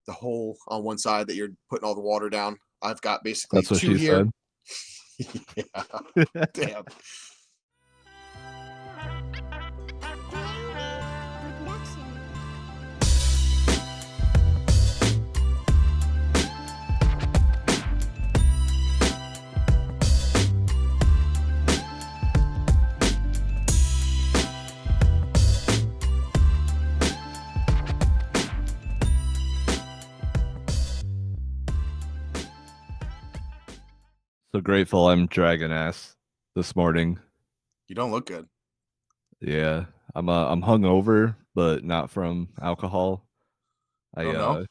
the hole on one side that you're putting all the water down. I've got basically That's what two she here. said. Yeah. Damn. So grateful I'm dragging ass this morning. You don't look good. Yeah, I'm hungover, but not from alcohol. Oh no.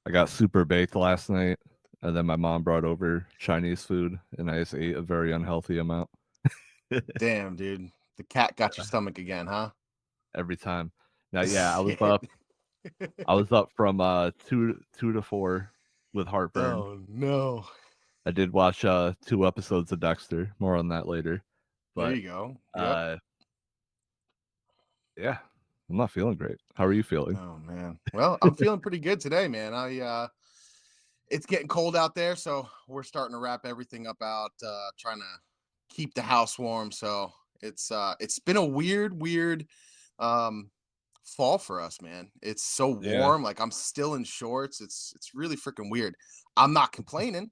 I got super baked last night, and then my mom brought over Chinese food, and I just ate a very unhealthy amount. Damn, dude. The cat got your stomach again, huh? Every time. Now, yeah, I was Shit. up. I was up from 2 to 4 with heartburn. Oh no. I did watch 2 episodes of Dexter. More on that later. There But you go. Yep. yeah, I'm not feeling great. How are you feeling? Oh man. Well, I'm feeling pretty good today, man. It's getting cold out there, so we're starting to wrap everything up out, trying to keep the house warm. So it's been a weird fall for us, man. It's so Yeah. warm. Like I'm still in shorts. It's really freaking weird. I'm not complaining.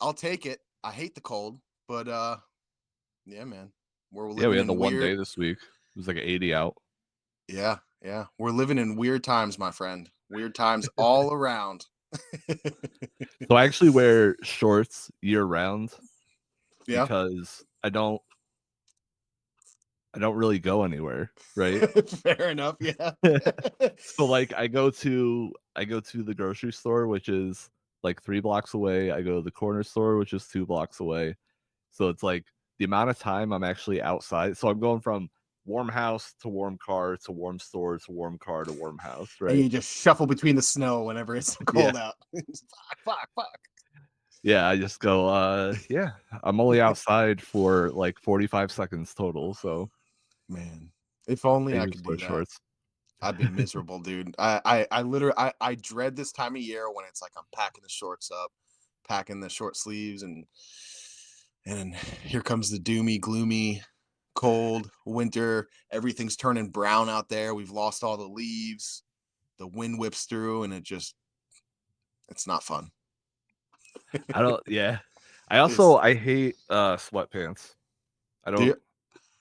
I'll take it. I hate the cold, but yeah, man. We're Yeah, we living had the in one weird. day this week. It was like 80 out. Yeah, yeah. We're living in weird times, my friend. Weird times all around. So I actually wear shorts year round Yeah. because I don't really go anywhere, right? Fair enough. Yeah. So like I go to the grocery store, which is like 3 blocks away. I go to the corner store, which is 2 blocks away. So it's like the amount of time I'm actually outside. So I'm going from warm house to warm car to warm store to warm car to warm house, And right? you just shuffle between the snow whenever it's Yeah. cold out. Fuck. Yeah, I just go, yeah, I'm only outside for like 45 seconds total, so Man, if I only I just could wear do that. shorts. I'd be miserable, dude. I literally, I dread this time of year when it's like I'm packing the shorts up, packing the short sleeves, and here comes the doomy, gloomy, cold winter. Everything's turning brown out there. We've lost all the leaves. The wind whips through, and it's not fun. I don't yeah. It's I hate sweatpants. I don't Dude,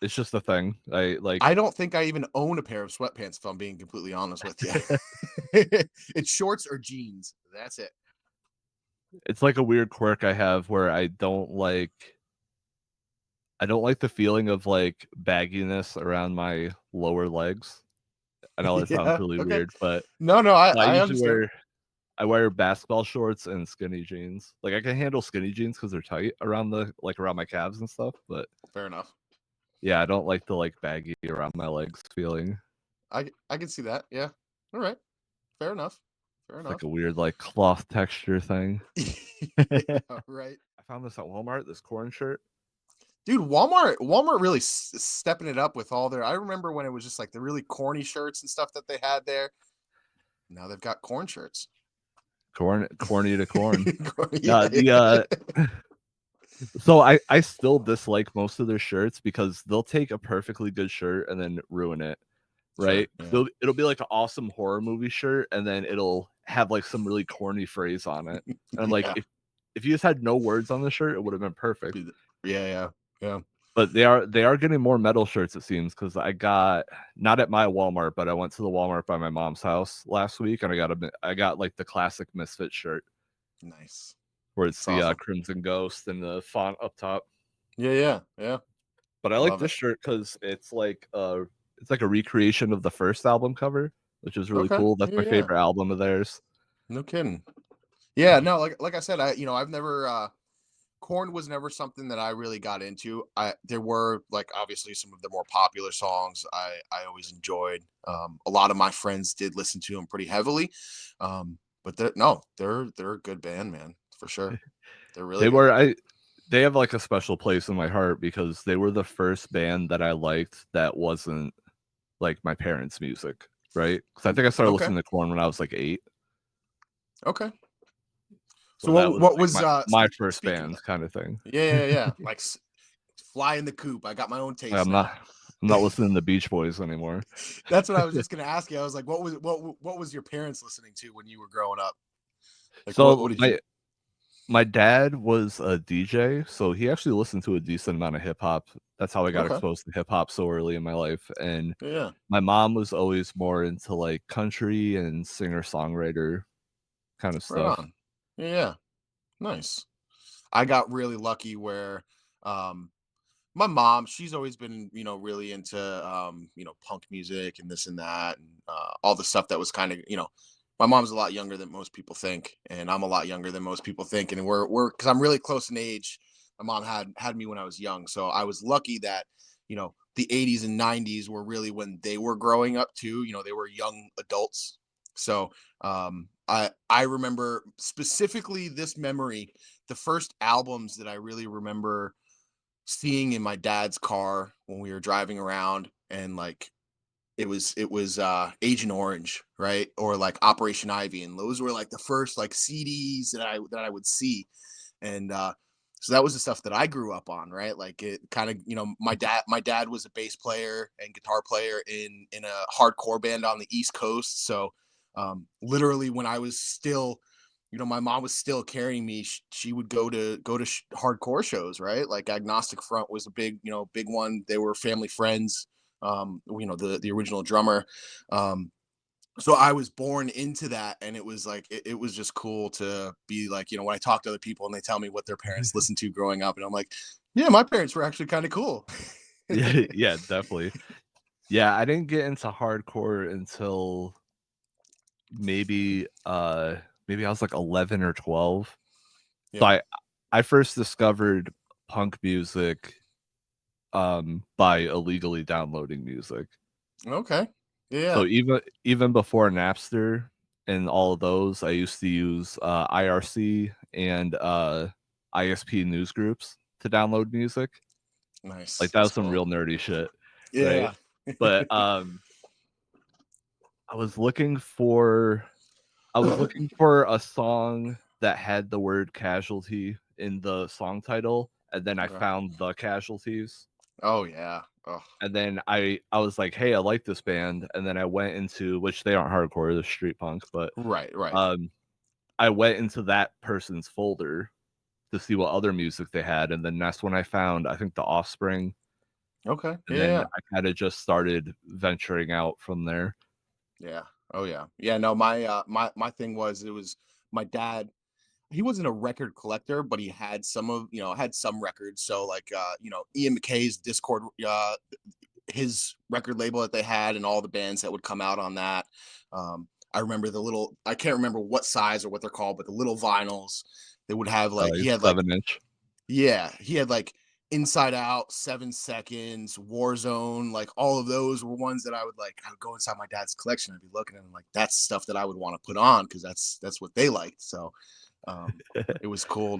it's just a thing. I like I don't think I even own a pair of sweatpants, if I'm being completely honest with you. It's shorts or jeans. That's it. it's like a weird quirk I have where I don't like the feeling of like bagginess around my lower legs. I know it sounds Yeah. really Okay. weird, but No, no, I I usually understand. wear basketball shorts and skinny jeans. Like I can handle skinny jeans because they're tight around around my calves and stuff. But Fair enough. yeah, I don't like the like baggy around my legs feeling. I can see that. Yeah. All right. Fair enough. Fair It's like enough. a weird like cloth texture thing. Yeah. Right. I found this at Walmart. This corn shirt. Dude, Walmart really stepping it up with all their. I remember when it was just like the really corny shirts and stuff that they had there. Now they've got corn shirts. Corny to corn. Yeah. So I still dislike most of their shirts because they'll take a perfectly good shirt and then ruin it, Sure. right? Yeah. It'll be like an awesome horror movie shirt and then it'll have like some really corny phrase on it. And I'm like, Yeah. if you just had no words on the shirt, it would have been perfect. Yeah. Yeah. Yeah. But they are getting more metal shirts, it seems, because I got not at my Walmart, but I went to the Walmart by my mom's house last week and I got like the classic Misfit shirt Nice. where it's It's the awesome. Crimson Ghost and the font up top. Yeah. Yeah. Yeah. But I like Love this it. shirt because it's like a recreation of the first album cover, which is really Okay. cool. That's Yeah. my Yeah. favorite album of theirs. No kidding. Yeah. No. Like I said, I've never. Corn was never something that I really got into. There were like obviously some of the more popular songs I always enjoyed. A lot of my friends did listen to them pretty heavily. But they're a good band, man, for sure. They're really They good. were I they have like a special place in my heart because they were the first band that I liked that wasn't like my parents' music. right? Because I think I started Okay. listening to Korn when I was like 8. Okay. So So that was what like was my first speaking? band kind of thing. Yeah. Like fly in the coop. I got my own Like, taste now. I'm not listening to Beach Boys anymore. That's what I was just gonna ask you. I was like, what was your parents listening to when you were growing up? Like what So did you? my dad was a DJ, so he actually listened to a decent amount of hip hop. That's how I got Okay. exposed to hip hop so early in my life. And Yeah. my mom was always more into like country and singer-songwriter kind of Right stuff. on. Yeah. Nice. I got really lucky where um my mom, she's always been, really into punk music and this and that and all the stuff that was kind of, my mom's a lot younger than most people think, and I'm a lot younger than most people think, and we're because I'm really close in age. My mom had me when I was young, so I was lucky that, the 80s and 90s were really when they were growing up too. They were young adults. So I remember specifically this memory, the first albums that I really remember seeing in my dad's car when we were driving around, and like it was Agent Orange, right? Or like Operation Ivy, and those were like the first like CDs that I would see. And so that was the stuff that I grew up on, right? Like it kind of, my dad was a bass player and guitar player in a hardcore band on the East Coast. So literally when I was still, my mom was still carrying me. She would go to hardcore shows, right? Like Agnostic Front was a big one. They were family friends. The original drummer. Um, so I was born into that, and it was like it was just cool to be like, when I talk to other people and they tell me what their parents listened to growing up, and I'm like, yeah, my parents were actually kind of cool. Yeah, yeah, definitely. Yeah, I didn't get into hardcore until maybe maybe I was like 11 or 12. So Yeah. I first discovered punk music by illegally downloading music. Okay. So Yeah. even before Napster and all of those, I used to use IRC and ISP news groups to download music. Nice. Like that That's was some cool. real nerdy shit, right? Yeah. But I was looking for I was looking for a song that had the word casualty in the song title, and then I Okay. found the Casualties. Oh yeah. Oh. And then I was like, "Hey, I like this band." And then I went into, which they aren't hardcore, they're street punk, but Right. Right. um I went into that person's folder to see what other music they had, and then that's when I found, I think, The Offspring, Okay. and then Yeah. I kinda just started venturing out from there. Yeah. Oh yeah. Yeah. No, my thing was, it was my dad. He wasn't a record collector, but he had had some records. So like Ian McKay's Discord, his record label that they had, and all the bands that would come out on that. I remember I can't remember what size or what they're called, but the little vinyls they would have, like he Like had like 7-inch. yeah, he had like Inside Out, 7 Seconds, Warzone, like all of those were ones that I would go inside my dad's collection. I'd be looking at them like that's stuff that I would want to put on because that's what they liked. So it was cool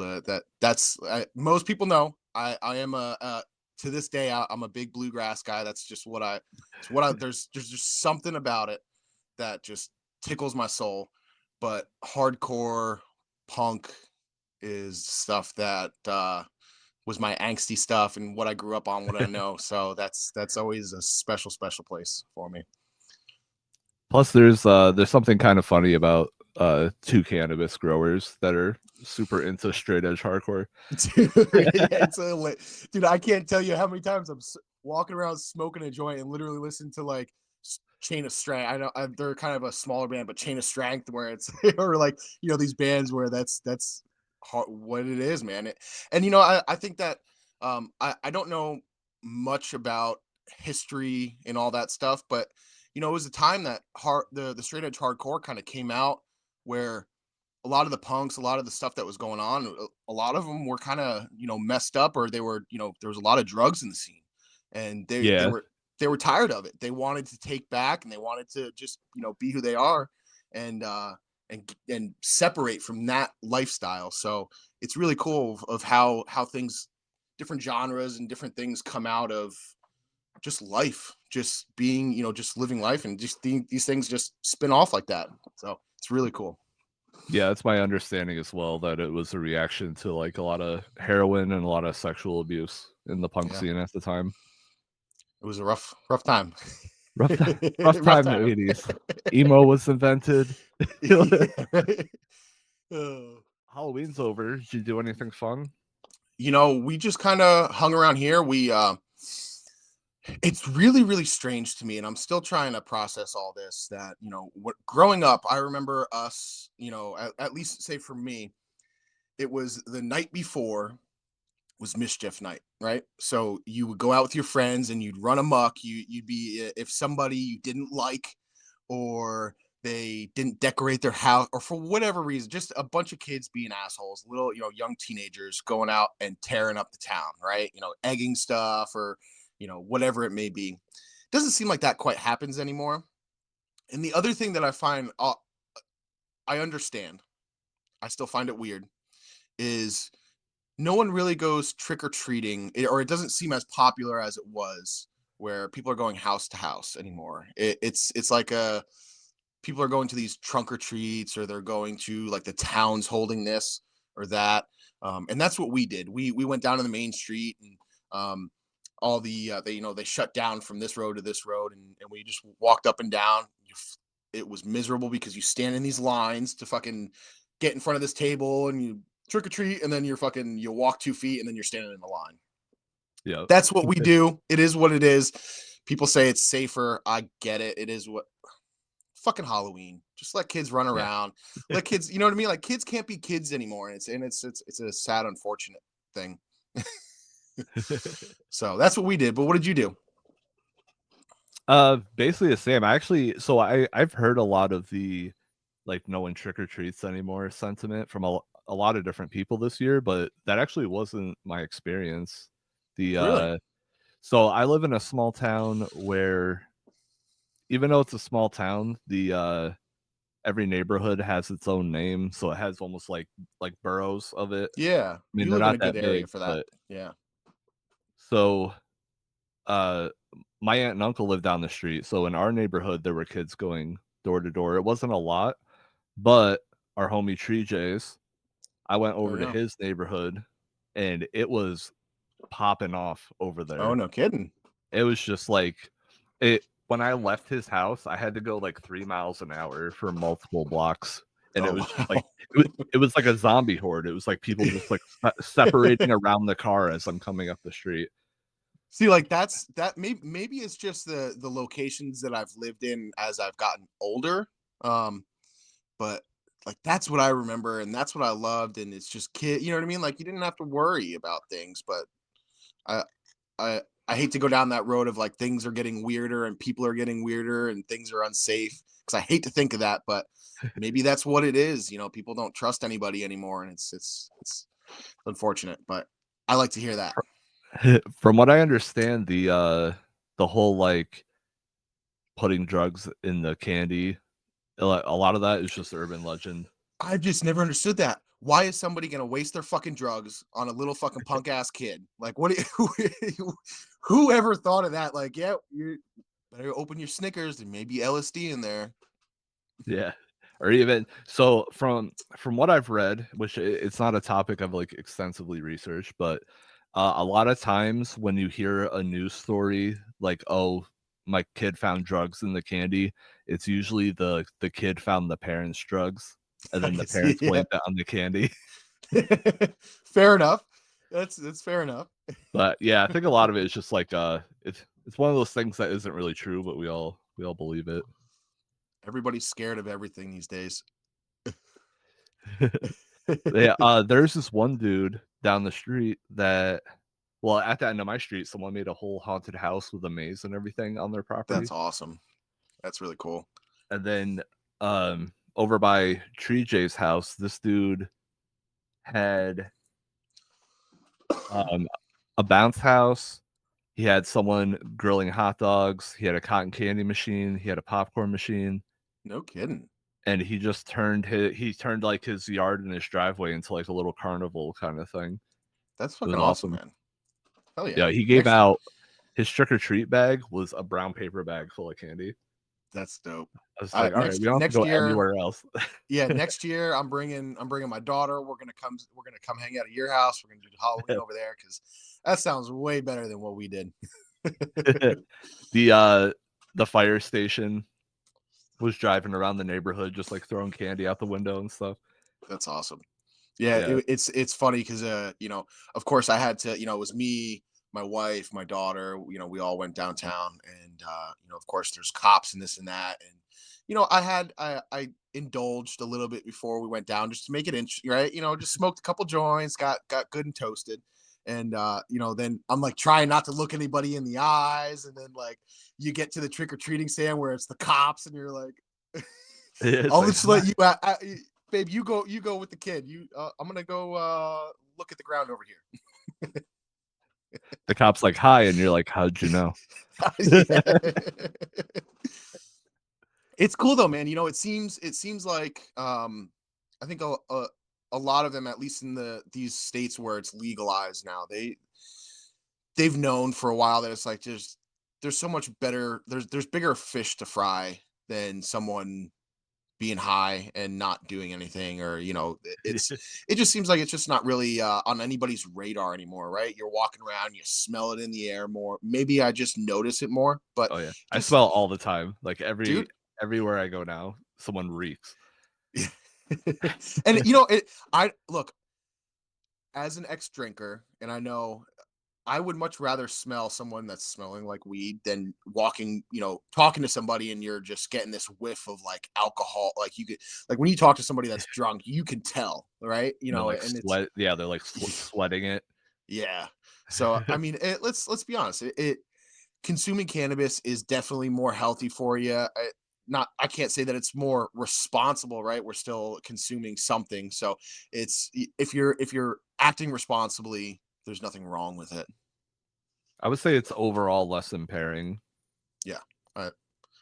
most people know I am to this day I'm a big bluegrass guy. That's just what I there's just something about it that just tickles my soul. But hardcore punk is stuff that was my angsty stuff and what I grew up on, what I know. So that's always a special place for me. Plus, there's something kind of funny about two cannabis growers that are super into straight edge hardcore. Dude, it's dude. I can't tell you how many times I'm walking around smoking a joint and literally listen to like Chain of Strength. I know they're kind of a smaller band, but Chain of Strength, where it's or like these bands where that's what it is, man. And I think that I don't know much about history and all that stuff, but it was a time that the straight edge hardcore kind of came out where a lot of the punks, a lot of the stuff that was going on, a lot of them were kind of messed up, or they were there was a lot of drugs in the scene, and Yeah, they were tired of it. They wanted to take back, and they wanted to just be who they are, and and separate from that lifestyle. So it's really cool of how things, different genres and different things come out of just life, just being, just living life, and just these things just spin off like that. So it's really cool. Yeah, it's my understanding as well that it was a reaction to like a lot of heroin and a lot of sexual abuse in the punk Yeah, scene at the time. it was a rough time. Rough time, rough Rough time in the time. 80s. Emo was invented. Yeah, right. Oh. Halloween's over. Did you do anything fun? We just kind of hung around here. It's really, really strange to me, and I'm still trying to process all this. That what growing up, I remember us. At least say for me, it was the night before was mischief night, right? So you would go out with your friends and you'd run amok. You'd be if somebody you didn't like, or they didn't decorate their house, or for whatever reason, just a bunch of kids being assholes, little young teenagers going out and tearing up the town, right? Egging stuff, or whatever it may be. Doesn't seem like that quite happens anymore. And the other thing that I find, I understand, I still find it weird, is no one really goes trick or treating, or it doesn't seem as popular as it was, where people are going house to house anymore. It's like people are going to these trunk or treats, or they're going to like the towns holding this or that, and that's what we did. We went down to the main street, and um, all they shut down from this road to this road, and we just walked up and down. It was miserable because you stand in these lines to fucking get in front of this table, and you trick or treat, and then you walk 2 feet, and then you're standing in the line. Yeah. That's what we do. It is what it is. People say it's safer. I get it. It is what fucking Halloween. Just let kids run Yeah. around. Let kids, you know what I mean? Like kids can't be kids anymore. And it's a sad, unfortunate thing. So that's what we did. But what did you do? Basically the same. I've heard a lot of the like no one trick or treats anymore sentiment from a lot of different people this year, but that actually wasn't my experience. The Really? So I live in a small town where even though it's a small town, the every neighborhood has its own name, so it has almost like boroughs of it. Yeah. I mean, You they're live in not a good that area big, for that. but Yeah. so uh my aunt and uncle live down the street. So in our neighborhood there were kids going door to door. It wasn't a lot, but our homie Tree Jays, I went Oh over to yeah. his neighborhood and it was popping off over Oh, there. no kidding. It was just like it when I left his house, I had to go like 3 miles an hour for multiple blocks, and it Oh was just like wow. it was like a zombie horde. It was like people just like separating around the car as I'm coming up the street. See, like that maybe it's just the locations that I've lived in as I've gotten older. Um, but like that's what I remember, and that's what I loved, and it's just you know what I mean? Like you didn't have to worry about things. But I I hate to go down that road of like things are getting weirder and people are getting weirder and things are unsafe, because I hate to think of that, but maybe that's what it is. People don't trust anybody anymore, and it's unfortunate, but I like to hear that. From what I understand, the whole like putting drugs in the candy, a lot of that is just urban legend. I've just never understood that. Why is somebody gonna waste their fucking drugs on a little fucking punk ass kid? Like, what? Who ever thought of that? Like, yeah, you better open your Snickers. There may be LSD in there. Yeah. Or even so from what I've read, which it's not a topic I've like extensively researched, but a lot of times when you hear a news story like, "Oh, my kid found drugs in the candy," it's usually the kid found the parents' drugs, and I then the can see. parents Yeah, blame that on the candy. fair enough. That's fair enough. But yeah, I think a lot of it is just like it's one of those things that isn't really true, but we all believe it. Everybody's scared of everything these days. Yeah, there's this one dude down the street that well, at the end of my street, someone made a whole haunted house with a maze and everything on their That's property. awesome. That's really cool. And then over by Tree J's house, this dude had um a bounce house. He had someone grilling hot dogs. He had a cotton candy machine. He had a popcorn machine. No kidding. And he just turned like his yard and his driveway into like a little carnival kind of thing. That's It was fucking awesome, awesome. man. Hell yeah. Yeah, he gave Next. out his trick or treat bag was a brown paper bag full of candy. That's dope. I was like, all right, we don't have to Next go year, anywhere else. yeah, next year I'm bringing my daughter. We're gonna come hang out at your house. We're gonna do Halloween over there because that sounds way better than what we did. the uh the fire station was driving around the neighborhood just like throwing candy out the window and stuff. That's awesome. Yeah, Yeah. it's funny because of course I had to, it was me, my wife, my daughter. We all went downtown, and of course there's cops and this and that, and I indulged a little bit before we went down just to make it interesting, right? Just smoked a couple joints, got good and toasted, and then I'm like trying not to look anybody in the eyes, and then like you get to the trick or treating stand where it's the cops, and you're like. It's I'll like just let you, babe. You go with the kid. I'm gonna go look at the ground over here. the cop's like, hi, and you're like, how'd you know? Yeah. It's cool though, man. It seems like I think a lot of them, at least in these states where it's legalized now, they've known for a while that it's like there's so much better. There's bigger fish to fry than someone being high and not doing anything, or it just seems like it's just not really on anybody's radar anymore, right? You're walking around, you smell it in the air more. Maybe I just notice it more, but Oh yeah, I just smell all the time. Like dude. everywhere I go now, someone reeks. And I look, as an ex-drinker, and I know I would much rather smell someone that's smelling like weed than walking, talking to somebody and you're just getting this whiff of like alcohol. Like you could, like when you talk to somebody that's drunk, you can tell, right? And they're like And it's, they're like sweating it. yeah. So I mean, let's be honest. Consuming cannabis is definitely more healthy for you. I can't say that it's more responsible, right? We're still consuming something, so if you're acting responsibly, there's nothing wrong with it. I would say it's overall less impairing. Yeah.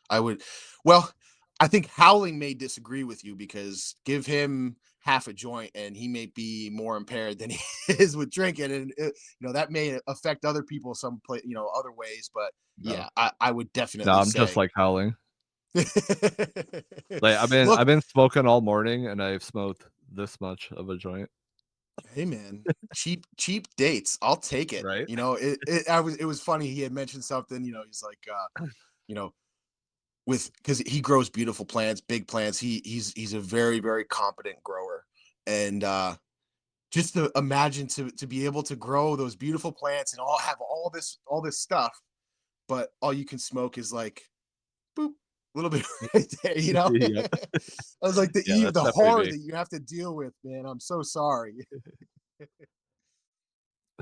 I would. Well, I think Howling may disagree with you because give him half a joint and he may be more impaired than he is with drinking, and that may affect other people other ways. But No, yeah, I would no, definitely I'm just say. like howling. Like Look, I've been smoking all morning, and I've smoked this much of a joint. hey man, cheap dates, I'll take it. Right? It was funny. He had mentioned something. He's like, you know, with because he grows beautiful plants, big plants. He's a very very competent grower, and just to imagine to be able to grow those beautiful plants and have all this stuff, but all you can smoke is like boop a little bit right there. Yep. I was like Yeah, that's the definitely horror me. that you have to deal with, man. I'm so sorry.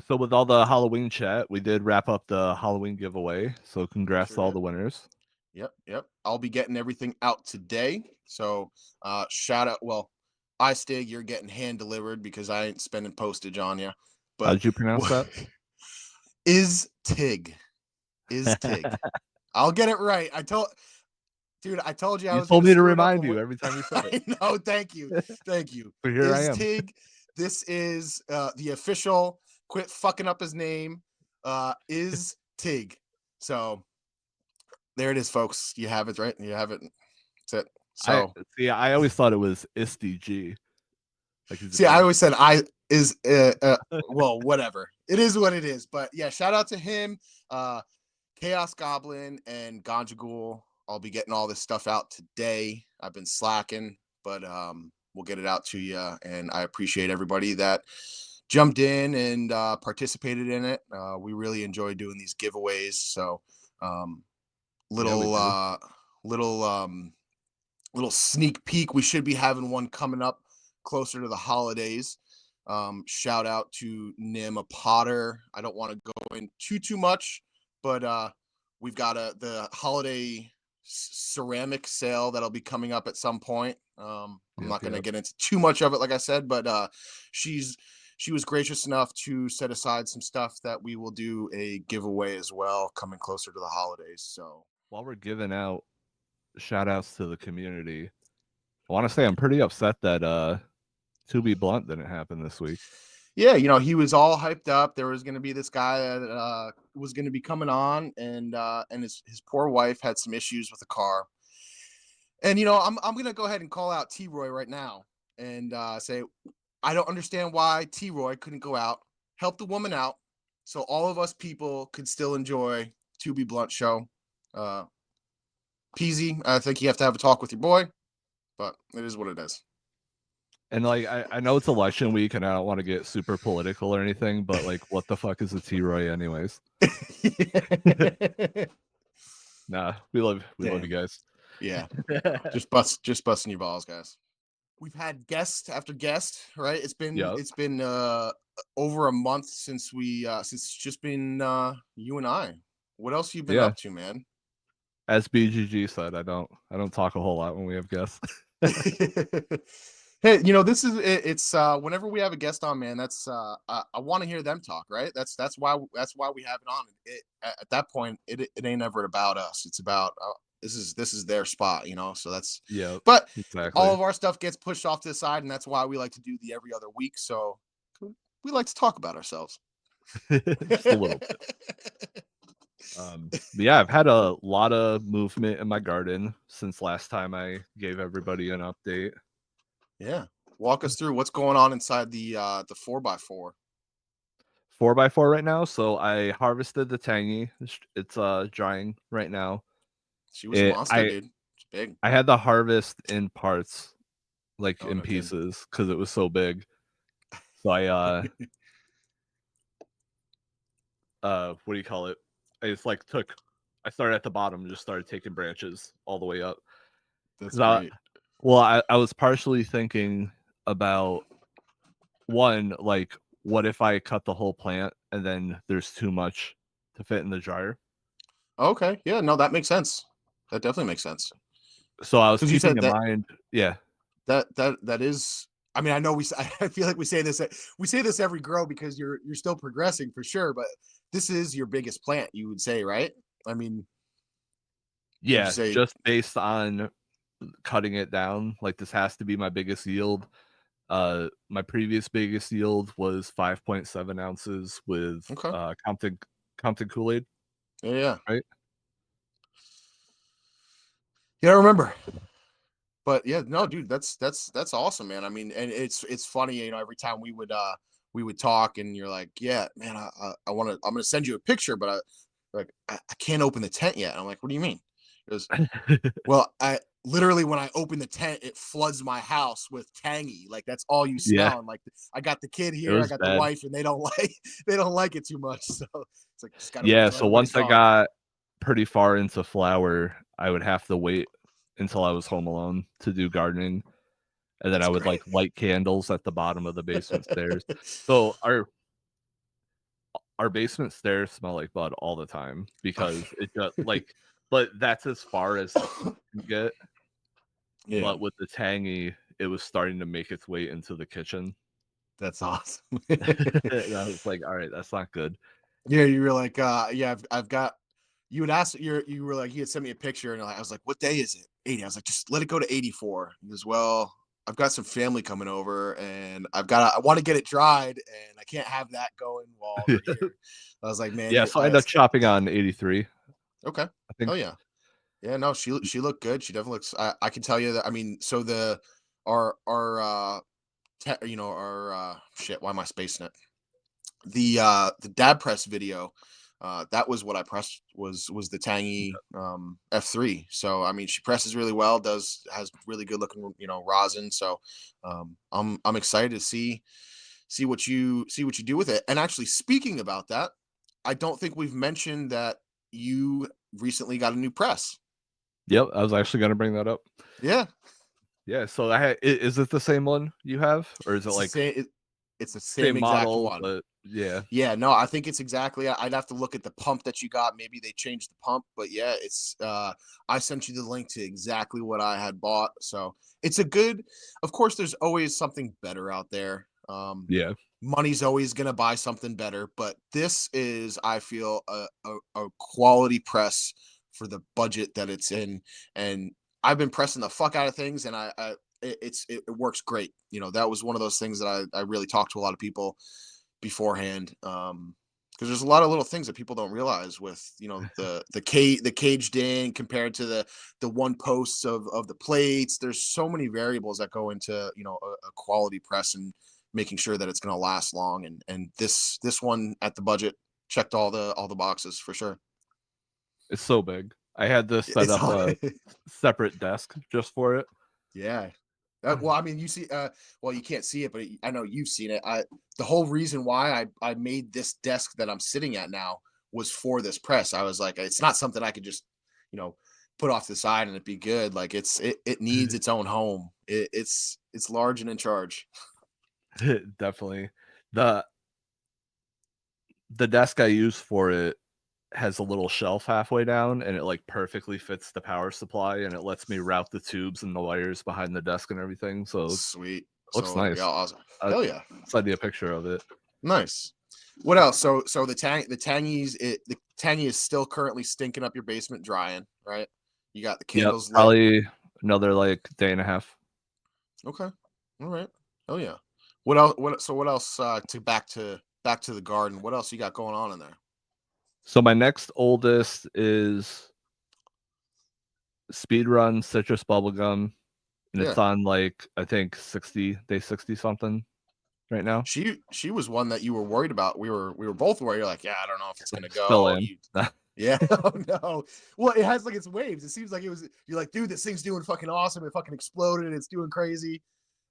So with all the Halloween chat, we did wrap up the Halloween giveaway. So congrats Sure to all did. the winners. Yep. I'll be getting everything out today. So shout out. Well, I Stig, you're getting hand delivered because I ain't spending postage on you. How But did you pronounce that? is Tig. Is Tig. I'll get it right. I told you I You was told gonna me to screw it up. remind you every time you said it. I know, thank you. Thank you. But here I Is am. Tig. This is the official quit fucking up his name. Is Tig. So there it is, folks. You have it, right? You have it. That's it. I So see. I always thought it was ISTG. Like he's a see, I G. always said well, whatever. It is what it is. But yeah, shout out to him, uh, Chaos Goblin and Ganja Ghoul. I'll be getting all this stuff out today. I've been slacking, but we'll get it out to you. And I appreciate everybody that jumped in and participated in it. We really enjoy doing these giveaways. So um, Yeah, we little do. little little sneak peek. We should be having one coming up closer to the holidays. Shout out to Nim, a potter. I don't want to go in too much, but we've got the holiday ceramic sale that'll be coming up at some point. I'm Yep, not going to yep. get into too much of it, like I said, but she's she was gracious enough to set aside some stuff that we will do a giveaway as well coming closer to the holidays. So While we're giving out shout outs to the community, I want to say I'm pretty upset that To Be Blunt didn't happen this week. Yeah, he was all hyped up. There was going to be this guy that was going to be coming on, and his poor wife had some issues with the car. And I'm going to go ahead and call out T Roy right now and say I don't understand why T Roy couldn't go out, help the woman out, so all of us people could still enjoy To Be Blunt show. Uh, Peasy, I think you have to have a talk with your boy, but it is what it is. And like I know it's election week and I don't want to get super political or anything, but like what the fuck is a T-Roy anyways? Nah, we love you Damn. guys. Yeah. Just busting your balls, guys. We've had guest after guest, right? It's been Yep. it's been over a month since it's just been you and I. What else you been Yeah. up to, man? As BGG said, I don't talk a whole lot when we have guests. Hey, this is it's whenever we have a guest on, man, that's I want to hear them talk, right? That's why we have it on. At that point, it ain't ever about us. It's about this is their spot, so that's Yep. but all Exactly. of our stuff gets pushed off to the side, and that's why we like to do the every other week. So we like to talk about ourselves. Just a little bit. But yeah, I've had a lot of movement in my garden since last time I gave everybody an update. Yeah. Walk us through what's going on inside the 4x4. 4x4 right now. So I harvested the tangy. It's drying right now. She was a It monster, I dude. It's big. I had the harvest in parts, like Oh, in no kidding. pieces, because it was so big. So I what do you call it? I just like took I started at the bottom and just started taking branches all the way up. That's Because I great. well, I was partially thinking about one, like, what if I cut the whole plant and then there's too much to fit in the dryer? Okay. Yeah, no, that makes sense. That definitely makes sense. So I was Because you keeping said in that mind, yeah, that is. I mean, I know I feel like we say this every grow because you're still progressing for sure, but this is your biggest plant, you would say, right? I mean, would you yeah, say just based on cutting it down, like this has to be my biggest yield. My previous biggest yield was 5.7 ounces with okay? Compton Kool-Aid, Yeah, yeah, right? yeah. I remember. But yeah, no, dude, that's awesome, man. I mean, and it's funny, every time we would talk, and you're like, yeah, man, I'm gonna send you a picture, but I can't open the tent yet. And I'm like, what do you mean? Because well, I literally when I open the tent, it floods my house with tangy. Like that's all you Yeah, smell. And like I got the kid it here, I was got the bad. wife, and they don't like it too much. So it's like just gotta wait Yeah, till so everybody's once I gone. got pretty far into flower, I would have to wait until I was home alone to do gardening, and then That's I would, great. like, light candles at the bottom of the basement stairs. So our basement stairs smell like bud all the time because it just like but that's as far as the heat can get, Yeah, but with the tangy, it was starting to make its way into the kitchen. that's awesome. And I was like, "Alright, that's not good." Yeah, you were like, yeah, I've got. You would ask you were like, he had sent me a picture, and I was like, what day is it? 80. I was like, just let it go to 84. He goes, well, I've got some family coming over, and I want to get it dried, and I can't have that going while they're here. I was like, man, Yeah, so I ended up chopping on 83, okay. I Oh think. yeah, yeah. No, she looked good. She definitely looks. I can tell you that. I mean, so our our shit. Why am I spacing it? The dad press video, that was what I pressed was the Tangy F3. So I mean, she presses really well, has really good looking rosin. So I'm excited to see what you do with it. And actually, speaking about that, I don't think we've mentioned that you recently got a new press. Yep, I was actually gonna bring that up. Yeah, Yeah, so is it the same one you have? Or is it, it's the like, same. It's the same same exact model, one. but yeah. Yeah, no, I think it's exactly. I'd have to look at the pump that you got. Maybe they changed the pump, but yeah, it's. I sent you the link to exactly what I had bought, so it's a good. Of course, there's always something better out there. Yeah. Money's always gonna buy something better, but this is, I feel, a quality press for the budget that it's in, and I've been pressing the fuck out of things, and it works great. You know, that was one of those things that I really talked to a lot of people beforehand. Because there's a lot of little things that people don't realize with, you know, the caged in compared to the one posts of the plates. There's so many variables that go into, you know, a quality press and making sure that it's going to last long. And this one at the budget checked all the boxes for sure. It's so big. I had to set It's up all, a separate desk just for it. yeah. Well, I mean, you see, well, you can't see it, but I know you've seen it. The whole reason why I made this desk that I'm sitting at now was for this press. I was like, it's not something I could just, you know, put off to the side and it be good. Like it needs its own home. It's large and in charge. Definitely. The the desk I use for it has a little shelf halfway down, and it, like, perfectly fits the power supply, and it lets me route the tubes and the wires behind the desk and everything, so it Sweet. looks So yeah, nice. awesome. I'll Hell yeah. send you a picture of it. Nice. What else? So the tangies the tangy is still currently stinking up your basement drying, right? You got the Yep, candles lit. probably another, like, day and a half. Okay. All right. Oh yeah. What else? What else? To back to the garden. What else you got going on in there? So my next oldest is Speedrun Citrus Bubblegum, and it's Yeah. on, like, I think 60 day 60 something right now. She was one that you were worried about. We were both worried. You're like, yeah, I don't know if it's gonna Still go. am. You yeah. Oh no. Well, it has like its waves. It seems like it was. You're like, dude, this thing's doing fucking awesome. It fucking exploded. It's doing crazy.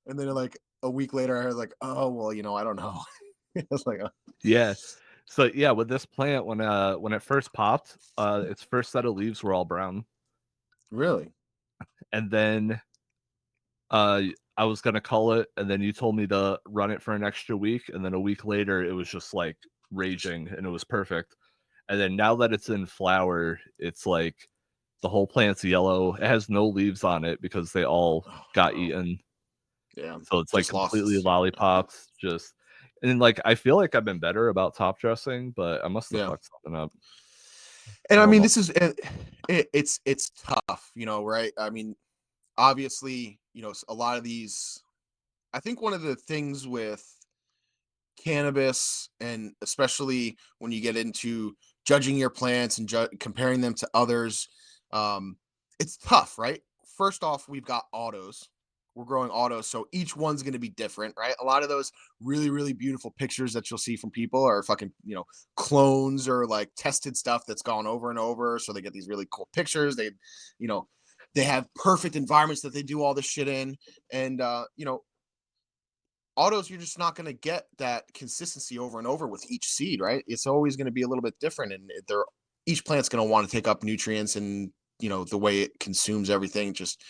And then like a week later, I was like, oh well, you know, I don't know. I was like, Yeah. So, yeah, with this plant, when it first popped, its first set of leaves were all brown, really? and then Uh, I was gonna call it, and then you told me to run it for an extra week, and then a week later, it was just, like, raging, and it was perfect. And then now that it's in flower, it's like the whole plant's yellow. It has no leaves on it because they all Oh got no. eaten, Yeah. so it's, like, Just completely lost. Yeah. lollipops, just and then, like, I feel like I've been better about top dressing, but I must have Yeah. fucked something up. And I mean, Normal. this is it's tough, you know, right? I mean, obviously, you know, a lot of these. I think one of the things with cannabis, and especially when you get into judging your plants and comparing them to others, um, it's tough, right? First off, we've got autos. We're growing autos, so each one's going to be different, right? A lot of those really beautiful pictures that you'll see from people are fucking, you know, clones or like tested stuff that's gone over and over. So they get these really cool pictures. They, you know, they have perfect environments that they do all this shit in, and you know, autos, you're just not going to get that consistency over and over with each seed, right? It's always going to be a little bit different, and they're each plant's going to want to take up nutrients, and you know the way it consumes everything just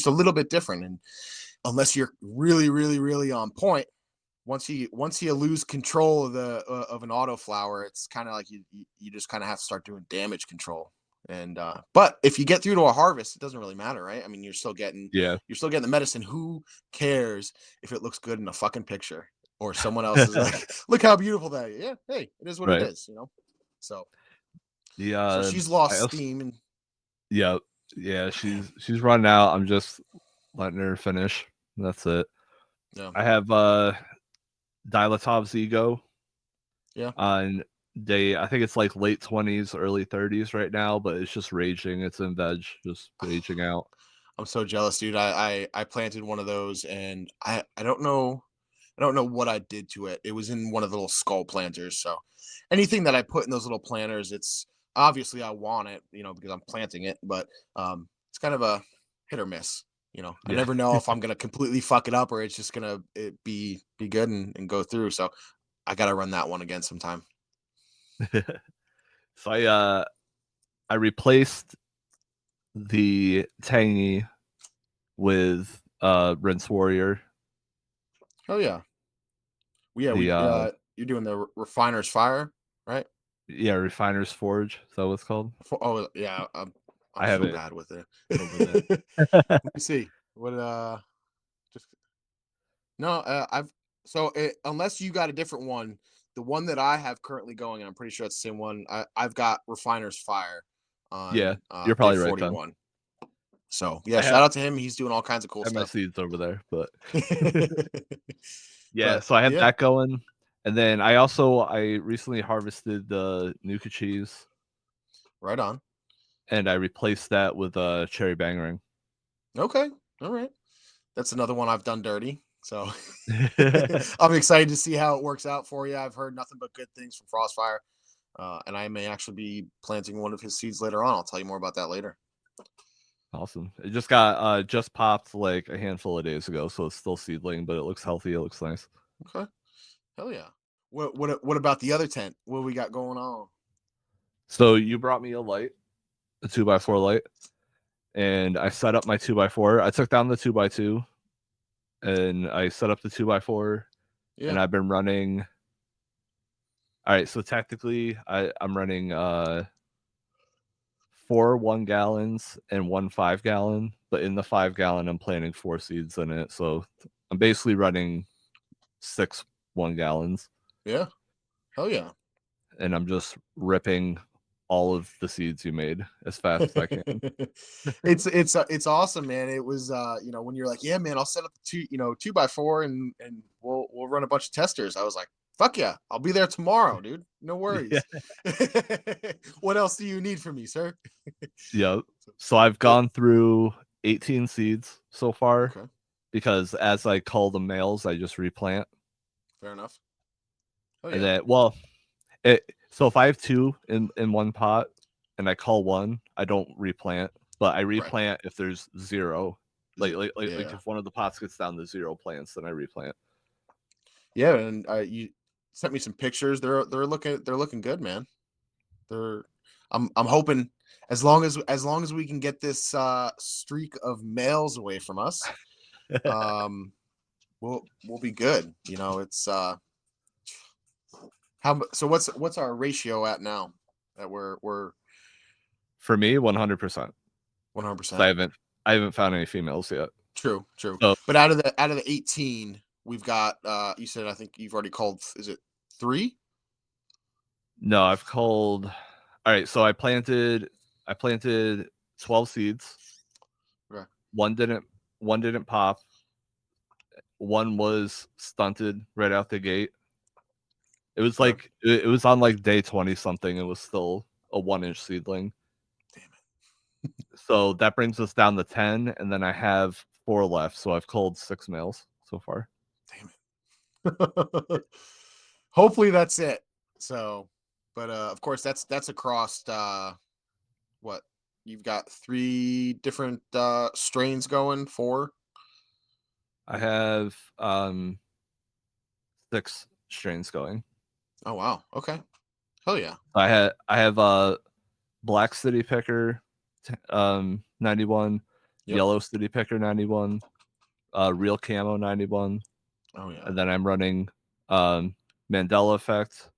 a little bit different. And unless you're really on point, once you lose control of an auto flower, it's kind of like you just kind of have to start doing damage control. And but if you get through to a harvest, it doesn't really matter, right? I mean, Yeah, you're still getting the medicine. Who cares if it looks good in a fucking picture, or someone else is like, look how beautiful that is. Yeah, hey, it is what it right. is, you know. So The, she's I lost also steam, and yeah, yeah, she's running out. I'm just letting her finish. That's it. yeah, I have, Dilatov's Ego yeah. on I think it's, like, late 20s, early 30s right now, but it's just raging. It's in veg, just raging out. I'm so jealous, dude. I planted one of those, and I don't know what I did to it. It was in one of the little skull planters. So anything that I put in those little planters, it's obviously I want it, you know, because I'm planting it, but it's kind of a hit or miss. You know, I Yeah. never know if I'm gonna completely fuck it up or it's just gonna be good and go through. So I gotta run that one again sometime. So I replaced the Tangy with, Risewarrior, Oh yeah. Well, yeah, the, we you're doing the refiner's fire, right? yeah, Refiner's Forge, is that what it's called? Oh yeah, I'm I so haven't bad with it. over that. Let me see. What just no, I've so unless you got a different one, the one that I have currently going, and I'm pretty sure it's the same one. I've got Refiner's Fire Yeah, on you're day probably right then. 41. So yeah, I shout have out to him. He's doing all kinds of cool my stuff. seeds over there, but yeah, But so I had yeah, that going, and then I recently harvested the Nuka cheese, right on. and I replaced that with a cherry bang Okay, all right. That's another one I've done dirty. So ring. I'm excited to see how it works out for you. I've heard nothing but good things from Frostfire, and I may actually be planting one of his seeds later on. I'll tell you more about that later. Awesome. It just popped like a handful of days ago, so it's still seedling, but it looks healthy. It looks nice. Okay, hell yeah. What about the other tent? What we got going on? So you brought me a light, a 2x4 light, and I set up my 2x4. I took down the 2x2 and I set up the 2x4, and Yeah. I've been running. All right, so technically I'm running 4 1 gallons and 1 5 gallon, but in the 5 gallon I'm planting 4 seeds in it. So I'm basically running 6 1 gallons, Yeah. Hell yeah. and I'm just ripping all of the seeds you made as fast as I can. It's awesome, man. It was when you're like, yeah, man, I'll set up the 2x4 and we'll run a bunch of testers. I was like, fuck yeah, I'll be there tomorrow, dude. No Yeah. worries. What else do you need from me, sir? Yeah. So I've But gone through 18 seeds so far okay, because as I cull the males, I just replant. fair enough. Oh And yeah. then, so if I have two in one pot and I cull one, I don't replant, but I Right. replant if there's zero. Like Yeah. if one of the pots gets down to 0 plants, then I replant. Yeah, and you sent me some pictures. They're looking good, man. They're I'm hoping as long as we can get this streak of males away from us, um we'll be good. It's so what's our ratio at now that we're For me, 100%. So 100%. I haven't found any females yet. True. So But out of the 18, we've got you said I think you've already called, is it 3? no, I've culled. All right, so I planted 12 seeds. Okay. One didn't one didn't pop. One was stunted right out the gate. It was Okay. like it was on like day 20 something. It was still a 1 inch seedling. Damn So that brings us down to 10, and then I have 4 left. So I've culled 6 males so far. it. Hopefully that's it. So, but of course that's across what you've got 3 different strains going, 4. I have 6 strains going. Oh wow. Okay. Hell yeah. I have Black City Picker 91, Yep. Yellow City Picker 91, Real Camo 91, Oh yeah. and then I'm running Mandela Effect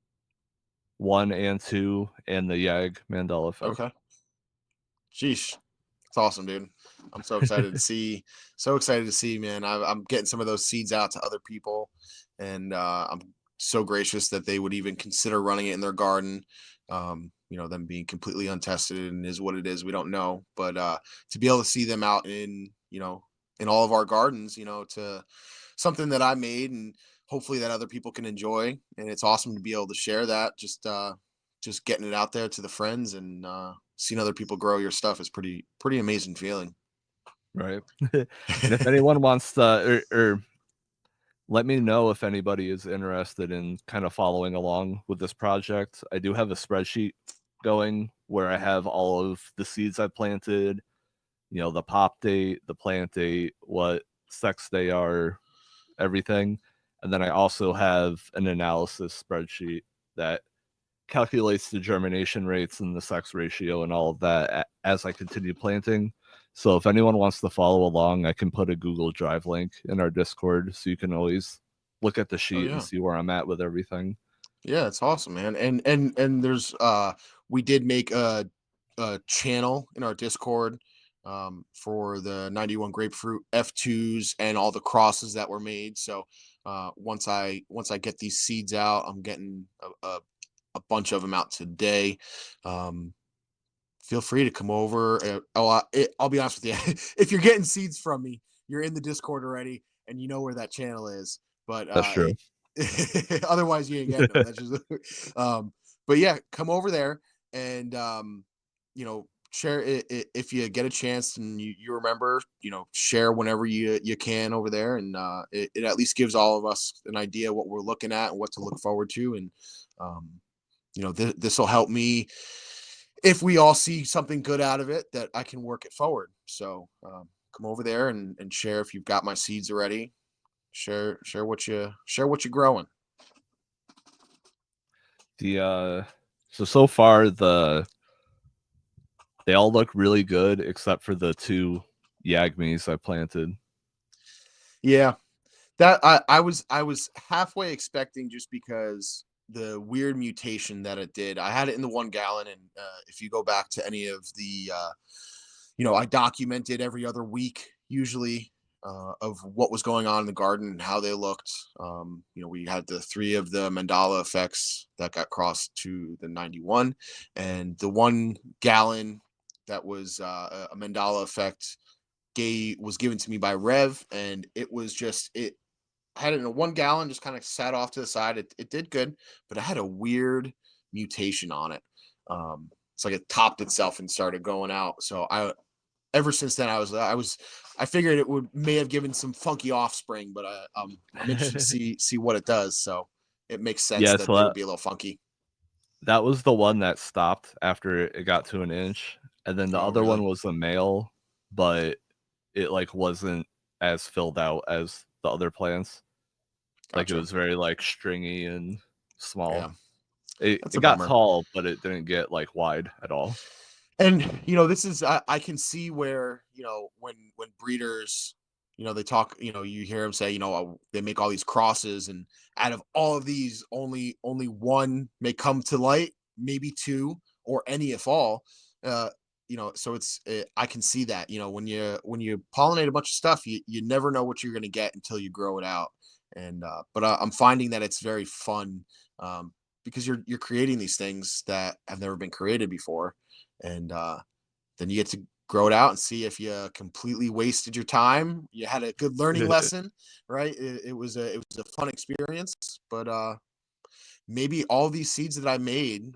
1 and 2 and the Yag Mandela Effect. Okay. Sheesh. It's awesome, dude. I'm so excited to see. So excited to see, man. I'm getting some of those seeds out to other people, and I'm so gracious that they would even consider running it in their garden. Them being completely untested and is what it is. We don't know, but to be able to see them out in all of our gardens, to something that I made, and hopefully that other people can enjoy. And it's awesome to be able to share that. Just getting it out there to the friends and seeing other people grow your stuff is pretty amazing feeling. Right. And if anyone wants to, or let me know if anybody is interested in kind of following along with this project. I do have a spreadsheet going where I have all of the seeds I planted, the pop date, the plant date, what sex they are, everything. And then I also have an analysis spreadsheet that calculates the germination rates and the sex ratio and all of that as I continue planting. So if anyone wants to follow along, I can put a Google Drive link in our Discord so you can always look at the Oh sheet and yeah. see where I'm at with everything. Yeah, it's awesome, man. And there's we did make a channel in our Discord for the 91 grapefruit F2s and all the crosses that were made. So once I get these seeds out, I'm getting a bunch of them out today. feel free to come over. I'll be honest with you. If you're getting seeds from me, you're in the Discord already, and you know where that channel is. But That's true. otherwise, you ain't getting them. That's just. But yeah, come over there and share it if you get a chance and you remember. Share whenever you can over there, and it at least gives all of us an idea what we're looking at and what to look forward to, and um, this will help me if we all see something good out of it that I can work it forward. So come over there and share if you've got my seeds already. Share what you're growing. The so far they all look really good except for the two Yagmis I planted. Yeah, that I was halfway expecting just because the weird mutation that it did. I had it in the 1 gallon, and if you go back to any of the I documented every other week usually of what was going on in the garden and how they looked. We had the three of the mandala effects that got crossed to the 91, and the 1 gallon that was a mandala effect was given to me by Rev, and it was just it. I had it in a 1 gallon, just kind of sat off to the side. It did good, but it had a weird mutation on it. It's like it topped itself and started going out. So I ever since then I figured it would may have given some funky offspring, but I'm interested to see what it does. So it makes sense Yeah, that so they would be a little funky. that was the one that stopped after it got to an inch, and then the Oh, other one really? was a male, but it like wasn't as filled out as the other plants. Like it Gotcha. was very like stringy and Yeah, small. It that's it a got bummer. tall, but it didn't get like wide at all. And this is I can see where when breeders they talk, you hear them say, they make all these crosses, and out of all of these only one may come to light, maybe two, or any if all. So I can see that when you pollinate a bunch of stuff, you never know what you're going to get until you grow it out. And but I'm finding that it's very fun, because you're creating these things that have never been created before, and then you get to grow it out and see if you completely wasted your time. You had a good learning lesson, right? It was a fun experience, but maybe all these seeds that I made,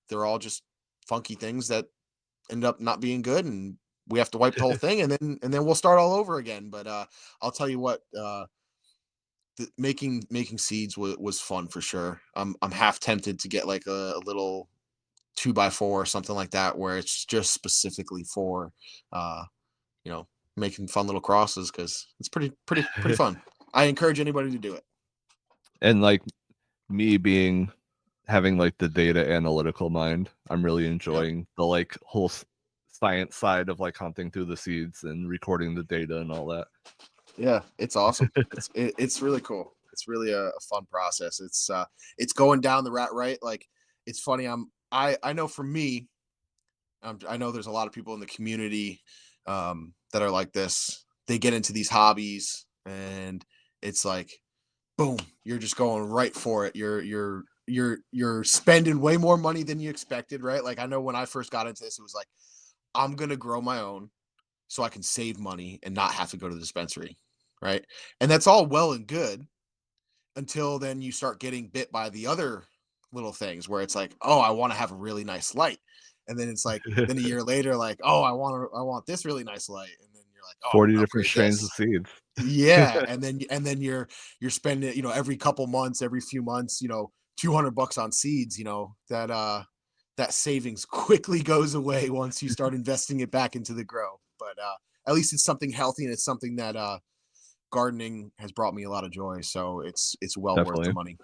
they're all just funky things that end up not being good, and we have to wipe the whole thing, and then we'll start all over again. But I'll tell you what. Making seeds was fun for sure. I'm half tempted to get like a little 2x4 or something like that, where it's just specifically for uh you know making fun little crosses, because it's pretty fun. I encourage anybody to do it. And like me being having like the data analytical mind, I'm really Yep. enjoying the like whole science side of like hunting through the seeds and recording the data and all that. Yeah, it's awesome. It's really cool. It's really a fun process. It's going down the rat right. Like, it's funny. I know for me, I know there's a lot of people in the community that are like this. They get into these hobbies, and it's like, boom, you're just going right for it. You're spending way more money than you expected, right? Like, I know when I first got into this, it was like, I'm gonna grow my own so I can save money and not have to go to the dispensary, right? And that's all well and good until then you start getting bit by the other little things where it's like, oh, I want to have a really nice light. And then it's like, then a year later, like, oh, I want this really nice light. And then you're like, oh, I'm 40 gonna different upgrade strains of this. seeds. Yeah. And then you're spending, every couple months, every few months, $200 on seeds, that savings quickly goes away once you start investing it back into the grow. But at least it's something healthy, and it's something that gardening has brought me a lot of joy. So it's well worth the Definitely. money.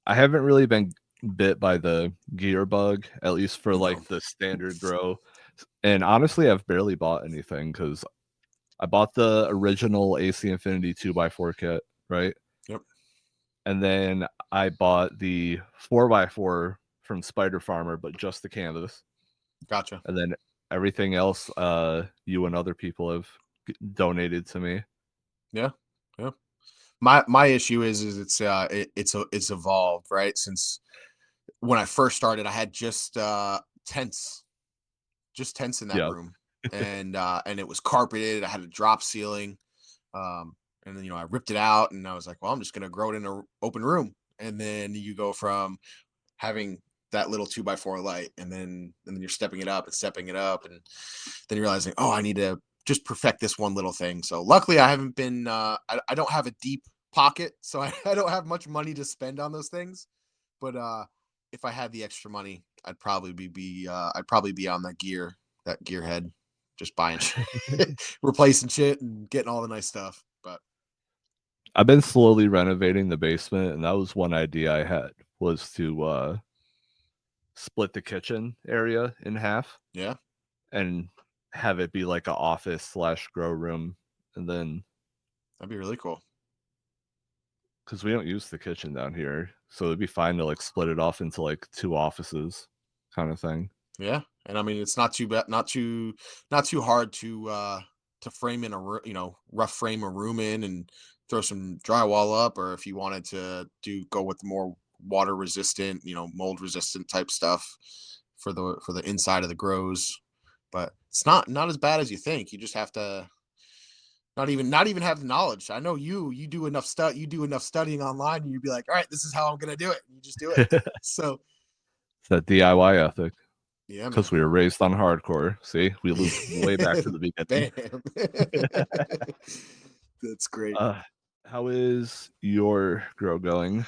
I haven't really been bit by the gear bug, at least for No. like the standard grow. And honestly, I've barely bought anything because I bought the original AC Infinity 2x4 kit, right? Yep. And then I bought the 4x4 from Spider Farmer, but just the canvas. Gotcha. And then everything else, you and other people have donated to me. Yeah. Yeah. My issue is it's evolved, right? Since when I first started, I had just tents. just tents in that Yeah. room, and it was carpeted. I had a drop ceiling, and then I ripped it out, and I was like, well, I'm just gonna grow it in an open room. And then you go from having that little 2x4 light, and then you're stepping it up, and then you're realizing, oh, I need to just perfect this one little thing. So luckily, I haven't been. I don't have a deep pocket, so I don't have much money to spend on those things. But if I had the extra money, I'd probably be on that gearhead, just buying shit, replacing shit, and getting all the nice stuff. But I've been slowly renovating the basement, and that was one idea I had, was to split the kitchen area in half yeah, and have it be like a office slash grow room, and then that'd be really cool. because we don't use the kitchen down here, so it'd be fine to like split it off into like two offices, kind of thing. Yeah, and I mean it's not too bad, not too hard to frame in rough frame a room in and throw some drywall up, or if you wanted to go with more water resistant, mold resistant type stuff for the inside of the grows. But it's not as bad as you think. You just have to not even have the knowledge. I know you do enough you do enough studying online, and you'd be like, all right, this is how I'm gonna do it. You just do it. So It's that DIY ethic, yeah, because man. we were raised on hardcore. See, we looped way back to the beginning. Bam. That's great. Uh, how is your grow going?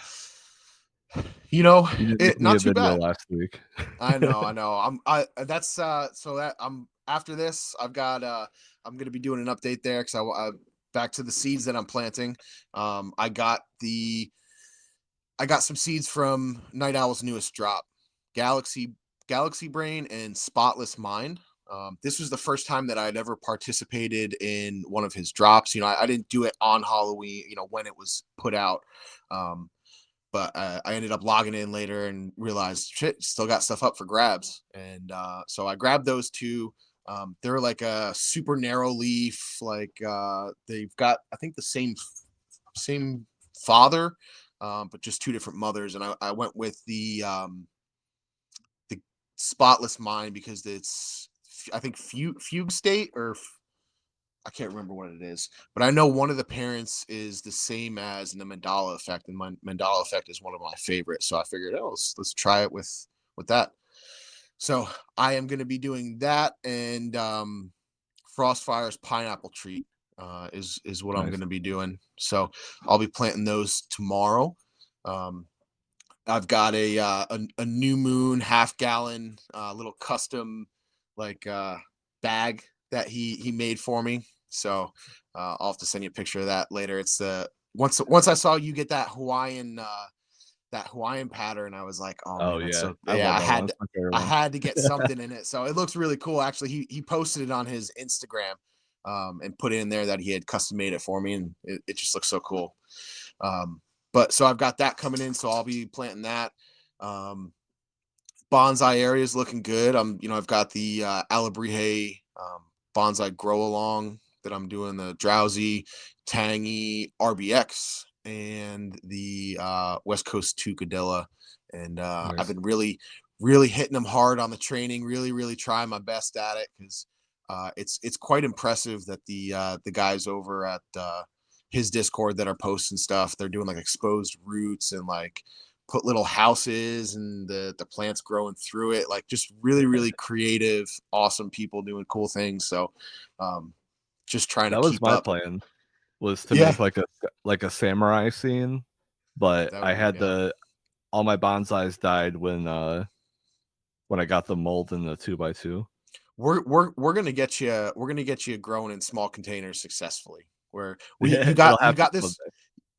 You know, You didn't make it me not a too video bad. last week. I know. I that's so that I'm after this, I'm gonna be doing an update there because I back to the seeds that I'm planting. I got some seeds from Night Owl's newest drop, Galaxy Galaxy Brain and Spotless Mind. This was the first time that I'd ever participated in one of his drops. I didn't do it on Halloween, when it was put out. Um, but I ended up logging in later and realized, shit, still got stuff up for grabs. And so I grabbed those two. They're like a super narrow leaf. Like they've got, I think, the same father, but just two different mothers. And I went with the Spotless Mind because it's, I think, fugue state, or I can't remember what it is, but I know one of the parents is the same as in the Mandala effect, and my Mandala effect is one of my favorites. So I figured, oh, let's try it with that. So I am going to be doing that, and Frostfire's pineapple treat is what I'm going Nice. to be doing. So I'll be planting those tomorrow. Um, I've got a new moon half-gallon little custom, like bag that he made for me. So I'll have to send you a picture of that later. It's the once I saw you get that Hawaiian pattern, I was like, oh Oh man, that's yeah, so I yeah. love I that one. had It's my favorite I one. had to get something in it, so it looks really cool. Actually, he posted it on his Instagram, and put in there that he had custom made it for me, and it just looks so cool. But so I've got that coming in, so I'll be planting that. Um, Bonsai area is looking good. I've got the Alabrije bonsai grow along that I'm doing, the drowsy, tangy RBX, and the West Coast Tucadilla. And I've Nice. been really hitting them hard on the training, really trying my best at it, because it's quite impressive that the guys over at his Discord that are posting stuff, they're doing like exposed roots and like put little houses and the plants growing through it, like just really creative, awesome people doing cool things. So um just trying to That was keep my up. plan, was to Yeah, make like a samurai scene, but that I would be, had yeah. the all my bonsais died when I got the mold in the 2x2. We're gonna get you growing in small containers successfully, where we Yeah, it'll happen someday.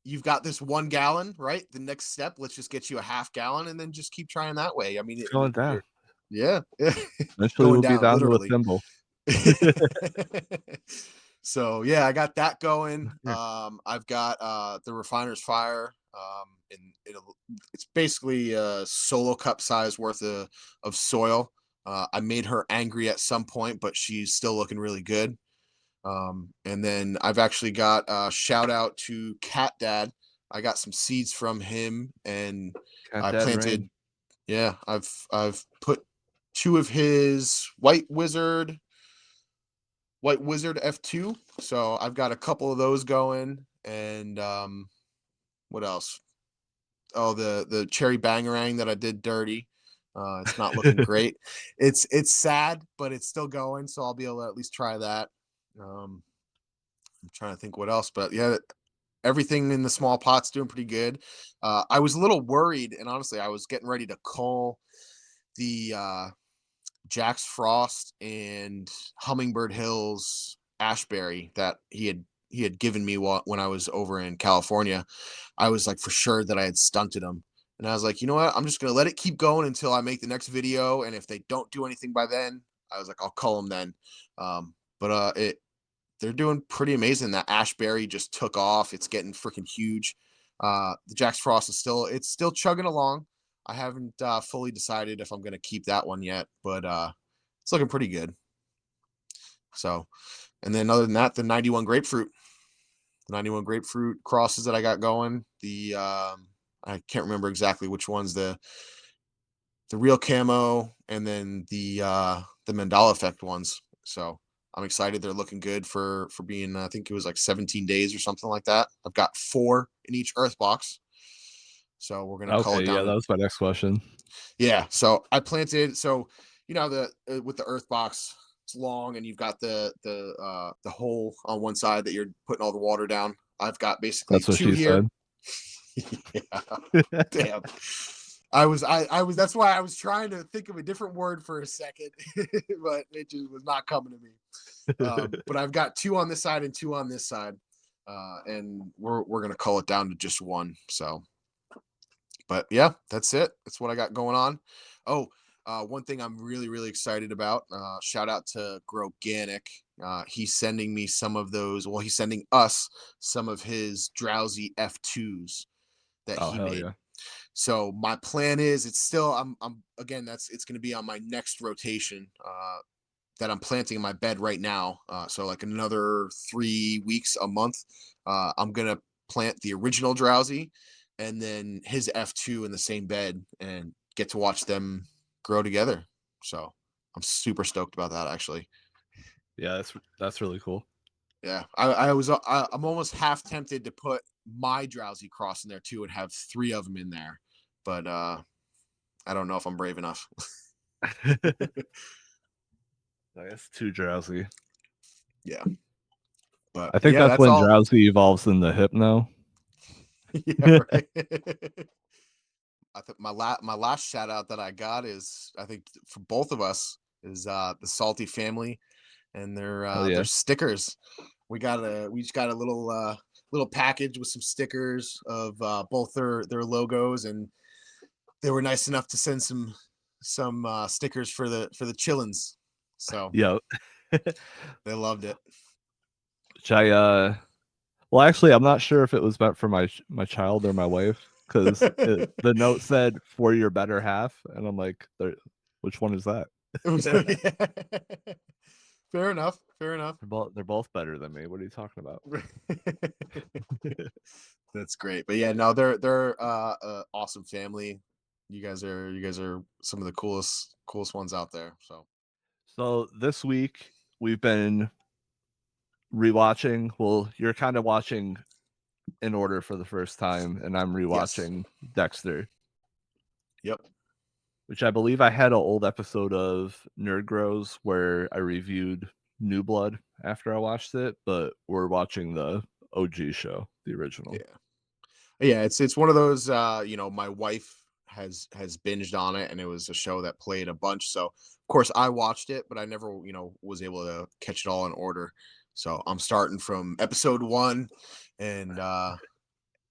you've got this 1 gallon, right? The next step, let's just get you a half gallon, and then just keep trying that way. I mean, It's going down. you're, yeah. Eventually, Going we'll be down down to a literally. thimble. So yeah, I got that going. Yeah. I've got the Refiner's Fire. And it's basically a solo cup size worth of soil. I made her angry at some point, but she's still looking really good. And then I've actually got a shout out to Cat Dad. I got some seeds from him, and I CatDadRayne. planted. Yeah, I've put two of his White Wizard F2. So I've got a couple of those going, and what else? Oh, the cherry bangarang that I did dirty. It's not looking great. It's sad, but it's still going, so I'll be able to at least try that. Um, I'm trying to think what else, but yeah, everything in the small pot's doing pretty good. I was a little worried, and honestly, I was getting ready to call the Jack's Frost and Hummingbird Hills Ashberry that he had given me when I was over in California. I was like for sure that I had stunted them. And I was like, you know what? I'm just gonna let it keep going until I make the next video. And if they don't do anything by then, I was like, I'll call them then. But they're doing pretty amazing. That Ashberry just took off. It's getting freaking huge. The Jack's Frost is still chugging along. I haven't fully decided if I'm gonna keep that one yet, but it's looking pretty good. So, and then other than that, the 91 grapefruit crosses that I got going. I can't remember exactly which ones, the real camo, and then the Mandala effect ones. So I'm excited. They're looking good for being. I think it was like 17 days or something like that. I've got 4 in each earth box. So we're gonna cull Okay, it yeah, down that to, was my next question. yeah. So I planted. So the with the earth box, it's long, and you've got the hole on one side that you're putting all the water down. I've got basically That's what 2 she here. said. Yeah. Damn. I was that's why I was trying to think of a different word for a second, but it just was not coming to me. But I've got 2 on this side and 2 on this side. And we're gonna cull it down to just 1. So, but yeah, that's it. That's what I got going on. Oh, one thing I'm really, really excited about. Shout out to Groganic. He's sending me some of those. Well, he's sending us some of his drowsy F2s that Oh, he hell made. yeah. So my plan is, it's still, I'm again, it's going to be on my next rotation that I'm planting in my bed right now. So like another 3 weeks, a month, I'm gonna plant the original drowsy, and then his F2 in the same bed, and get to watch them grow together. So I'm super stoked about that, actually. Yeah, that's really cool. Yeah, I'm almost half tempted to put my drowsy cross in there too and have 3 of them in there, but I don't know if I'm brave enough. I guess too drowsy. Yeah, but I think yeah, that's that's when all. drowsy evolves in the hypno. Yeah, right. I think my last shout out that I got is, I think for both of us, is the Salty family and Hell their yeah. stickers. We just got a little package with some stickers of both their logos, and they were nice enough to send some stickers for the chillins. So Yeah. they loved it. Which well, actually, I'm not sure if it was meant for my child or my wife, 'cause the note said, "For your better half," and I'm like, "There which one is that?" Fair enough. Fair enough. They're both better than me. What are you talking about? That's great. But yeah, no, they're awesome family. You guys are some of the coolest ones out there. So So, this week, we've been rewatching well, you're kinda watching in order for the first time, and I'm yes. rewatching Dexter, Yep. which I believe I had an old episode of Nerd Grows where I reviewed New Blood after I watched it, but we're watching the OG show, the Yeah. original. Yeah, it's one of those, my wife has binged on it, and it was a show that played a bunch. So of course I watched it, but I never, was able to catch it all in order. So I'm starting from episode 1, and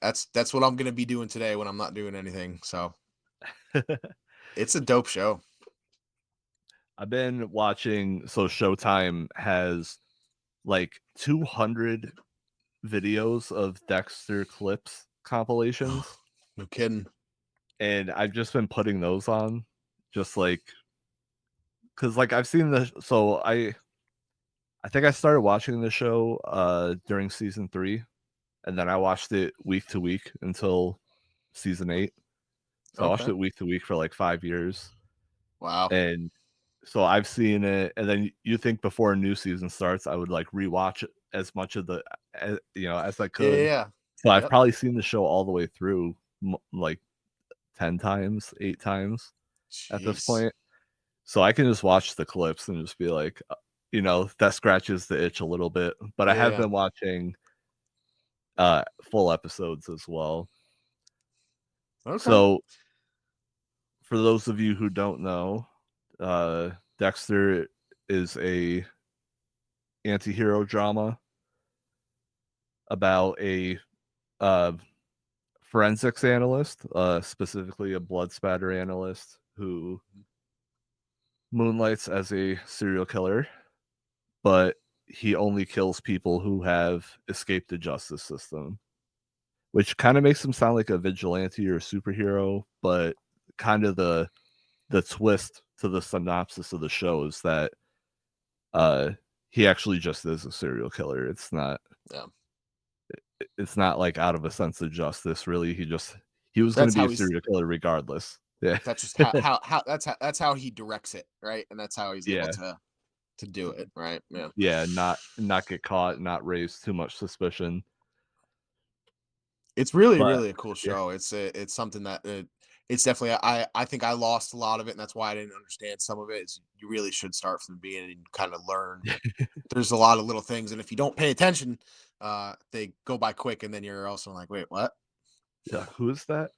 that's what I'm gonna be doing today when I'm not doing anything. So it's a dope show. I've been watching so Showtime has, like, 200 videos of Dexter clips compilations, No kidding. and I've just been putting those on just, like, cause like, I've seen the so I think I started watching the show, during season 3, and then I watched it week to week until season 8. So I watched Okay. it week to week for, like, 5 years, Wow. and So I've seen it, and then you think before a new season starts, I would like rewatch it as much of the as I Yeah, yeah, could. yeah. So I've Yep. probably seen the show all the way through like 10 times, 8 times at this Jeez. point. So I can just watch the clips and just be like, that scratches the itch a little bit. But I Yeah, have yeah. been watching full episodes as well. Okay. So for those of you who don't know, uh Dexter is a anti-hero drama about a uh forensics analyst, specifically a blood spatter analyst who moonlights as a serial killer, but he only kills people who have escaped the justice system, which kind of makes him sound like a vigilante or a superhero. But kind of the twist to the synopsis of the show is that uh he actually just is a serial killer. Yeah. It's not like out of a sense of justice. Really, he was going to That's be how a he's serial killer regardless. Yeah. that's just how that's how he directs it, right? And that's how he's able Yeah. to do it, right? Yeah. Yeah, not get caught, not raise too much suspicion. It's really, But really a cool yeah. show. It's something that it's definitely I think I lost a lot of it, and that's why I didn't understand some of it. Is you really should start from the beginning and kind of learn. There's a lot of little things, and if you don't pay attention, they go by quick, and then you're also like, wait, what? Yeah, who is that?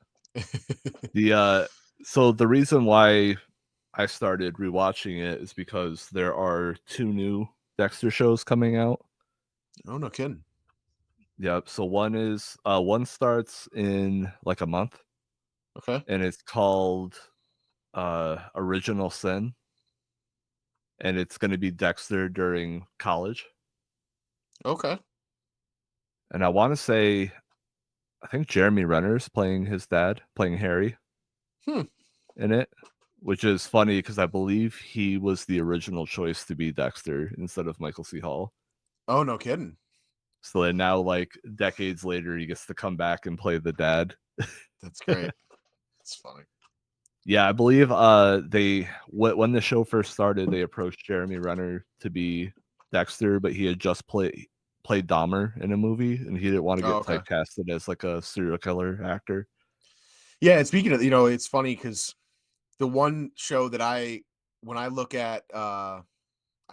The, so the reason why I started rewatching it is because there are 2 new Dexter shows coming out. Oh, no kidding. Yep, so one starts in, like, a month, Okay. and it's called, Original Sin, and it's gonna be Dexter during college, Okay. and I wanna say I think Jeremy Renner's playing his dad, playing Harry Hmm. in it, which is funny because I believe he was the original choice to be Dexter instead of Michael C. Hall. Oh, no kidding. So then now, like, decades later, he gets to come back and play the dad. That's great. That's funny. Yeah, I believe, when the show first started, they approached Jeremy Renner to be Dexter, but he had just played Dahmer in a movie, and he didn't wanna Oh, get okay. typecasted as, like, a serial killer actor. Yeah, and speaking of, it's funny because the one show that when I look at, I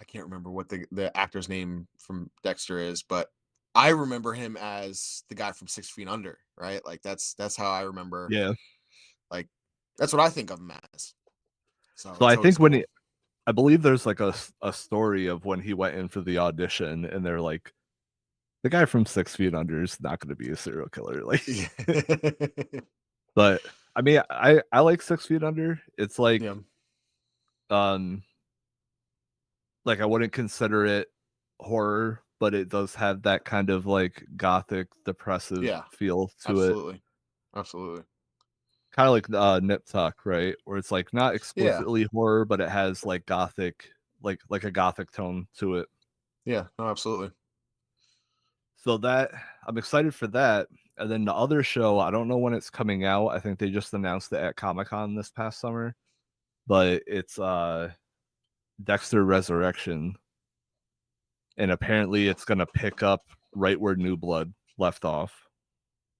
can't remember what the actor's name from Dexter is, but I remember him as the guy from 6 Feet Under, right? Like that's how I remember. Yeah. Like that's what I think of him as. So So it's I always think when he cool. I believe there's, like, a story of when he went in for the audition, and they're like, "The guy from 6 Feet Under is not gonna be a serial killer," like Yeah. but, I mean, I like 6 Feet Under. It's Yeah. um, I wouldn't consider it horror, but it does have that kind of, like, gothic, depressive Yeah. feel to it. Absolutely. Absolutely. Kinda like, Nip Tuck, right? Where it's, like, not Yeah. explicitly horror, but it has, like, gothic a gothic tone to it. Yeah. No, absolutely. So that I'm excited for that, and then the other show, I don't know when it's coming out. I think they just announced it at Comic-Con this past summer, but it's, Dexter Resurrection, and apparently it's gonna pick up right where New Blood left off,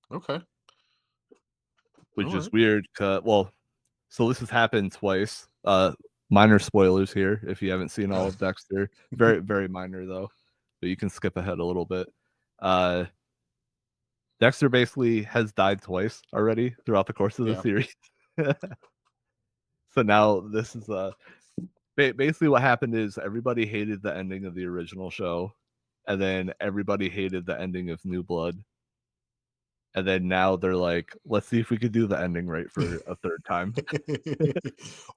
Okay. All which is right. weird. So this has happened twice. Minor spoilers here if you haven't seen all of Dexter. Very, very minor though, but you can skip ahead a little bit. Uh, Dexter basically has died twice already throughout the course of the Yeah. series. So now this is basically what happened is everybody hated the ending of the original show, and then everybody hated the ending of New Blood, and then now they're like, let's see if we could do the ending right for a third time.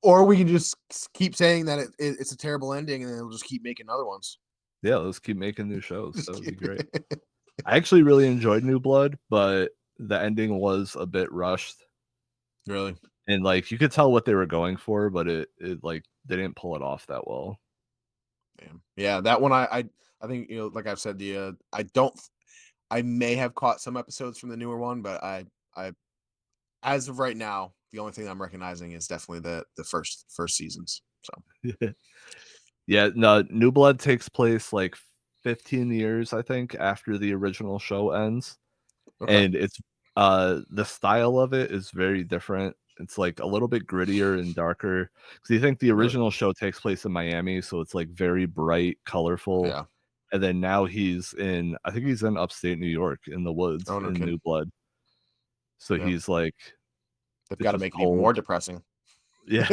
Or we can just keep saying that it's a terrible ending, and then it'll just keep making other ones. Yeah, let's keep making new shows. Just That would be keep. great. I actually really enjoyed New Blood, but the ending was a bit rushed, Really. and like you could tell what they were going for, but it like they didn't pull it off that well. Damn. Yeah, that one I think, like I've said, I don't I may have caught some episodes from the newer one, but I as of right now, the only thing I'm recognizing is definitely the first seasons. Yeah, no, New Blood takes place like 15 years, I think, after the original show ends. Okay. And it's the style of it is very different. It's like a little bit grittier and darker. Because you think the Really? original show takes place in Miami, so it's like very bright, colorful. Yeah. And then now I think he's in upstate New York in the woods Oh, no in New kidding. Blood. So Yeah. he's like, They've it's got to just make it even more cold. depressing. Yeah.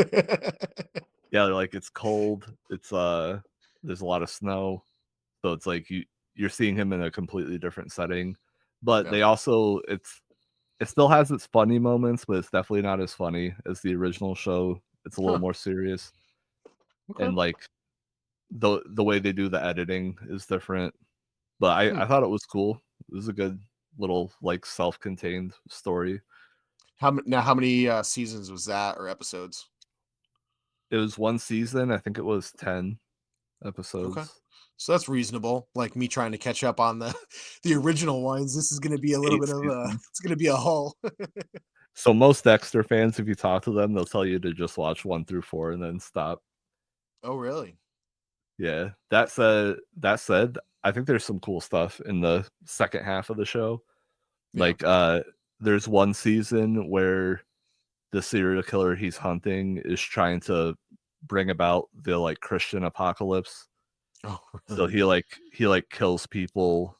Yeah, they're like it's cold. There's a lot of snow. So it's like you're seeing him in a completely different setting. But Yeah. they also it still has its funny moments, but it's definitely not as funny as the original show. It's a little Huh. more serious. Okay. And like the way they do the editing is different. But Hmm. I thought it was cool. It was a good little like self-contained story. How many seasons was that or episodes? It was one season. I think it was 10 Okay. episodes, So that's reasonable. Like me trying to catch up on the the original ones. This is going to be a little 8 bit of a seasons. it's going to be a haul. So most Dexter fans, if you talk to them, they'll tell you to just watch 1 through 4 and then stop. Oh, really? Yeah. That said, I think there's some cool stuff in the second half of the show. Yeah. Like there's one season where the serial killer he's hunting is trying to bring about the like Christian apocalypse. Oh, So really? he like kills people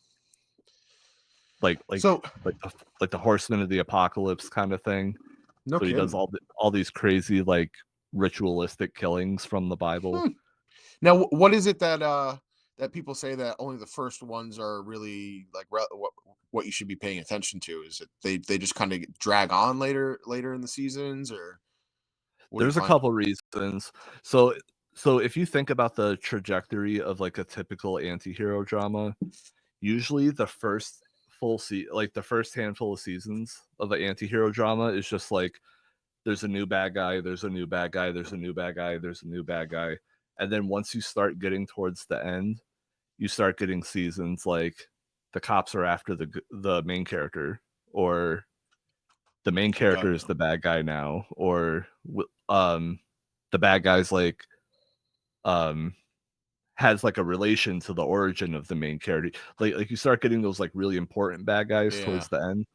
like like So, like the horsemen of the apocalypse kind of thing. no So he does kidding. all these crazy like ritualistic killings from the Bible. Hmm. Now, what is it that that people say that only the first ones are really like what you should be paying attention to? Is it they just kind of drag on later in the seasons, or what do you There's a find? couple reasons. So so if you think about the trajectory of like a typical anti-hero drama, usually the first like the first handful of seasons of an anti-hero drama is just like there's a new bad guy, there's a new bad guy, there's a new bad guy, there's a new bad guy. And then once you start getting towards the end, you start getting seasons like the cops are after the main character, or the main character is Gotcha. the bad guy now, or the bad guy's like um has like a relation to the origin of the main character. Like you start getting those like really important bad guys Yeah. towards the end.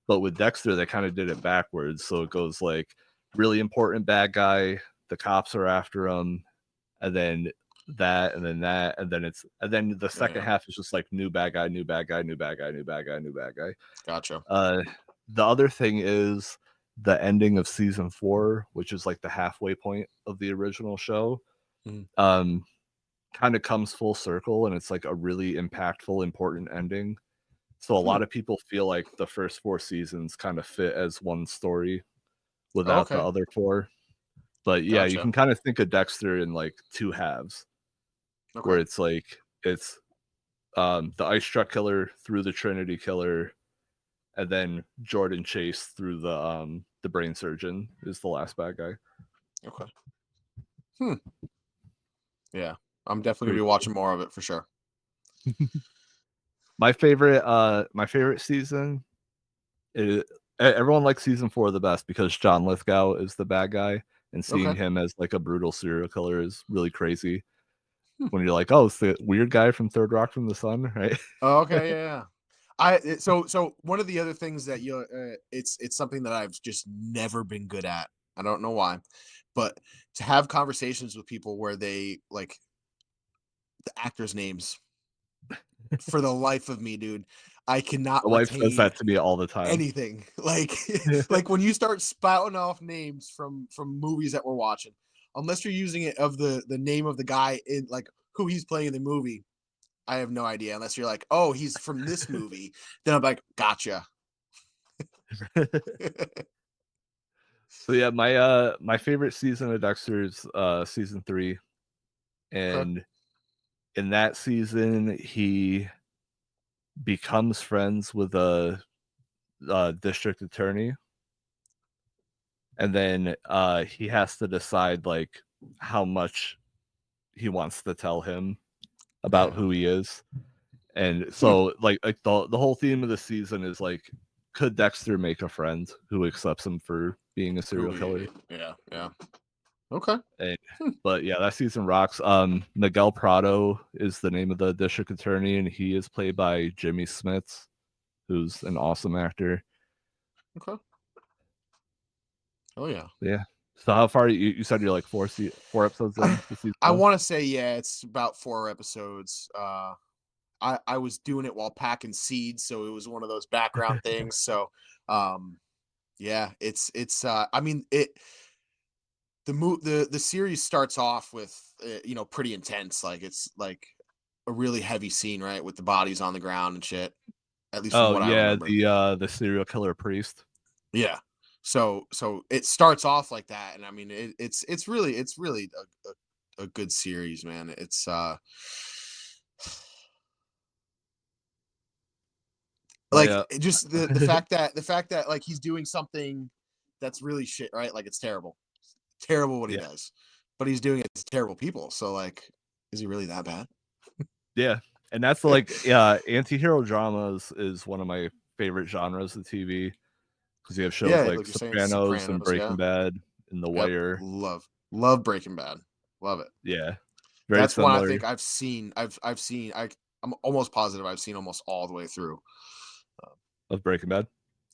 But with Dexter, they kind of did it backwards. So it goes like really important bad guy, the cops are after him, and then that, and then that, and then the second Yeah. half is just like new bad guy, new bad guy, new bad guy, new bad guy, new bad guy. Gotcha. Uh the other thing is the ending of season 4, which is like the halfway point of the original show. Mhm. Um kind of comes full circle, and it's like a really impactful, important ending. So a Hmm. lot of people feel like the first 4 seasons kind of fit as one story Oh, without the okay. other 4. But yeah, you Gotcha. can kind of think of Dexter in like 2 halves, Okay. where it's like it's the ice truck killer through the Trinity killer, and then Jordan Chase through the brain surgeon is the last bad guy. Okay. Hmm. Yeah. I'm definitely gonna Pretty be cool. watching more of it for sure. My favorite season is everyone likes season 4 the best because John Lithgow is the bad guy, and seeing Okay. him as like a brutal serial killer is really crazy. Hmm. When you're like, oh, it's the weird guy from Third Rock from the Sun, right? Oh, okay. Yeah. Yeah. So one of the other things that it's something that I've just never been good at. I don't know why, but to have conversations with people where they like the actors' names for the life of me, dude, I cannot My wife says retain that to me all the time. anything. Like like when you start spouting off names from movies that we're watching, unless you're using it of the name of the guy in like who he's playing in the movie, I have no idea. Unless you're like, oh, he's from this movie, then I'm like, gotcha. So yeah, my favorite season of Dexter is season 3, Okay. and in that season he becomes friends with a district attorney, and then he has to decide like how much he wants to tell him about Yeah. who he is. And Hmm. so like the whole theme of the season is like, could Dexter make a friend who accepts him for being a Who serial he? killer? Yeah. Yeah. Okay. And, Hmm. but yeah, that season rocks. Miguel Prado is the name of the district attorney, and he is played by Jimmy Smits, who's an awesome actor. Okay. Oh yeah. Yeah. So how far you said you're like four episodes in to season I one? want to say yeah, it's about 4 episodes. I was doing it while packing seeds, so it was one of those background things. So um yeah, it's I mean it the series starts off with pretty intense, like it's like a really heavy scene, right, with the bodies on the ground and shit, at least from Oh what I yeah, remember. the serial killer priest. Yeah. So it starts off like that, and I mean it's really a good series, man. It's My like just the fact that like he's doing something that's really shit, right? Like it's terrible what he yeah. does, but he's doing it to terrible people. So like, is he really that bad? Yeah. And that's like, yeah, anti-hero dramas is one of my favorite genres of TV because you have shows Yeah, like like you're saying, Sopranos and Sopranos. Breaking Yeah. Bad and The Yep. Wire. Love Breaking Bad. Love it. Yeah. Very That's one I similar think I've seen. I've seen. I'm almost positive I've seen almost all the way through. of Breaking Bad.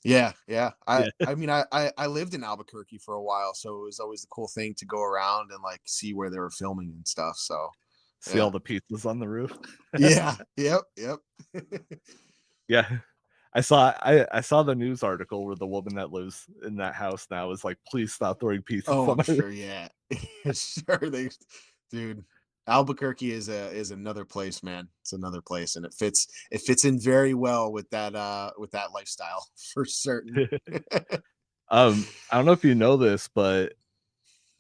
Yeah, yeah. I Yeah. I mean I lived in Albuquerque for a while, so it was always the cool thing to go around and like see where they were filming and stuff. So See yeah, all the pizzas on the roof. yeah, yep. Yeah. I saw the news article where the woman that lives in that house now is like, please stop throwing pizzas Oh, on I'm my roof. sure. Yeah, sure. Dude. Albuquerque is another place, man. It's another place, and it fits in very well with that lifestyle for certain. I don't know if you know this, but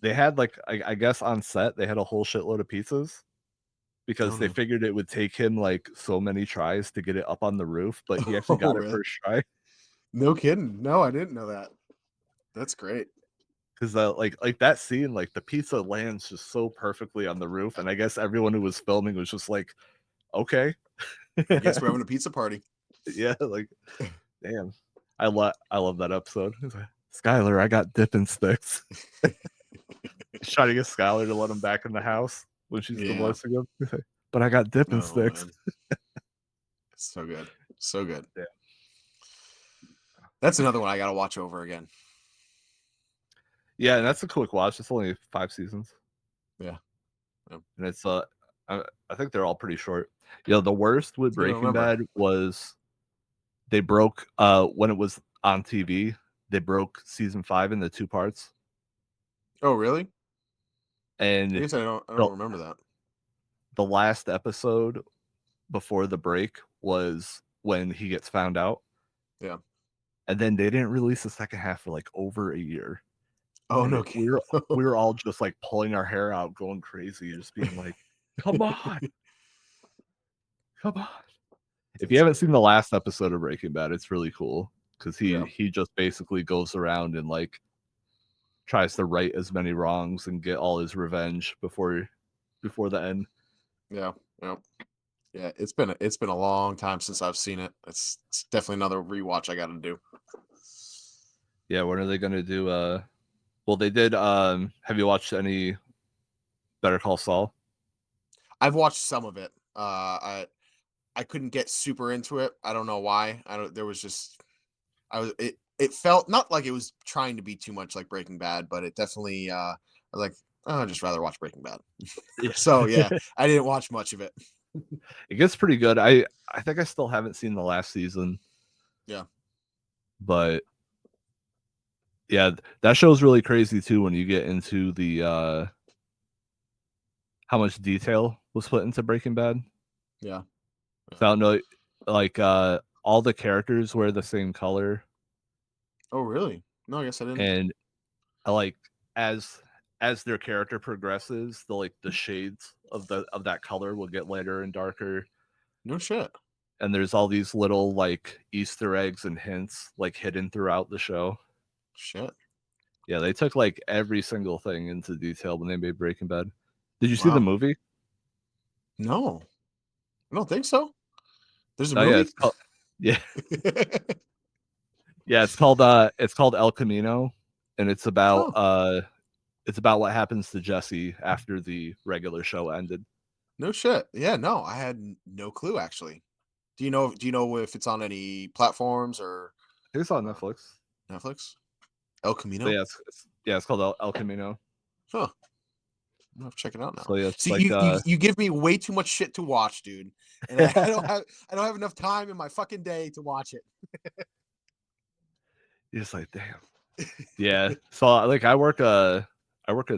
they had like I guess on set they had a whole shitload of pizzas Oh because they no, figured it would take him like so many tries to get it up on the roof, but he actually oh got it really? first try. No kidding. No, I didn't know that. That's great. Because like that scene, like the pizza lands just so perfectly on the roof, and I guess everyone who was filming was just like, okay, I guess we're having a pizza party. yeah, like damn, I love that episode. He's like, Skylar, I got dipping sticks. He's trying to get Skylar to let him back in the house when she's Yeah. divorcing him. He's like, but I got dipping Oh sticks. man, it's so good, so good. Yeah, That's another one I gotta watch over again. yeah, and that's a quick watch. It's only 5 seasons, Yeah, yeah. and it's I think they're all pretty short. You know, the worst with I don't Breaking remember. Bad was they broke when it was on TV. They broke season 5 into 2 parts, Oh really? I and guess I don't the remember that. the last episode before the break was when he gets found out, Yeah. and then they didn't release the second half for like over a year, Oh and no. we were all just like pulling our hair out, going crazy, just being like, "Come on, come on!" If you That's haven't seen great. the last episode of Breaking Bad, it's really cool because he Yeah. he just basically goes around and like tries to right as many wrongs and get all his revenge before the end. Yeah. Yeah. Yeah. It's been a long time since I've seen it. It's definitely another rewatch I got to do. Yeah, when are they gonna do? Well, they did. Have you watched any Better Call Saul? I've watched some of it. I couldn't get super into it. I don't know why. I don't. There was just I was it felt not like it was trying to be too much like Breaking Bad, but it definitely like I'd just rather watch Breaking Bad. Yeah, So yeah, I didn't watch much of it. it gets pretty good. I think I still haven't seen the last season, Yeah. but yeah, that show's really crazy too when you get into the how much detail was put into Breaking Bad. Yeah. So Yeah. I don't know, like all the characters wear the same color, Oh really? No, I guess I didn't. and I like as as their character progresses, the shades of that color will get lighter and darker. No shit. And there's all these little like Easter eggs and hints like hidden throughout the show. Shit. Yeah, they took like every single thing into detail when they made Breaking Bad. Did you see the Wow. movie? No, I don't think so. There's a Oh yeah, movie. it's called yeah, yeah, it's called El Camino, and it's about Huh. it's about what happens to Jesse after the regular show ended. No shit. Yeah, no, I had no clue actually. Do you know if it's on any platforms or I think it's on uh, Netflix. Netflix? El But Camino? yeah, it's called El Camino. Huh. I'm gonna have to check it out now. So yeah, it's See, like you give me way too much shit to watch, dude, and I don't have enough time in my fucking day to watch it. you're just like, damn. Yeah. So like I work a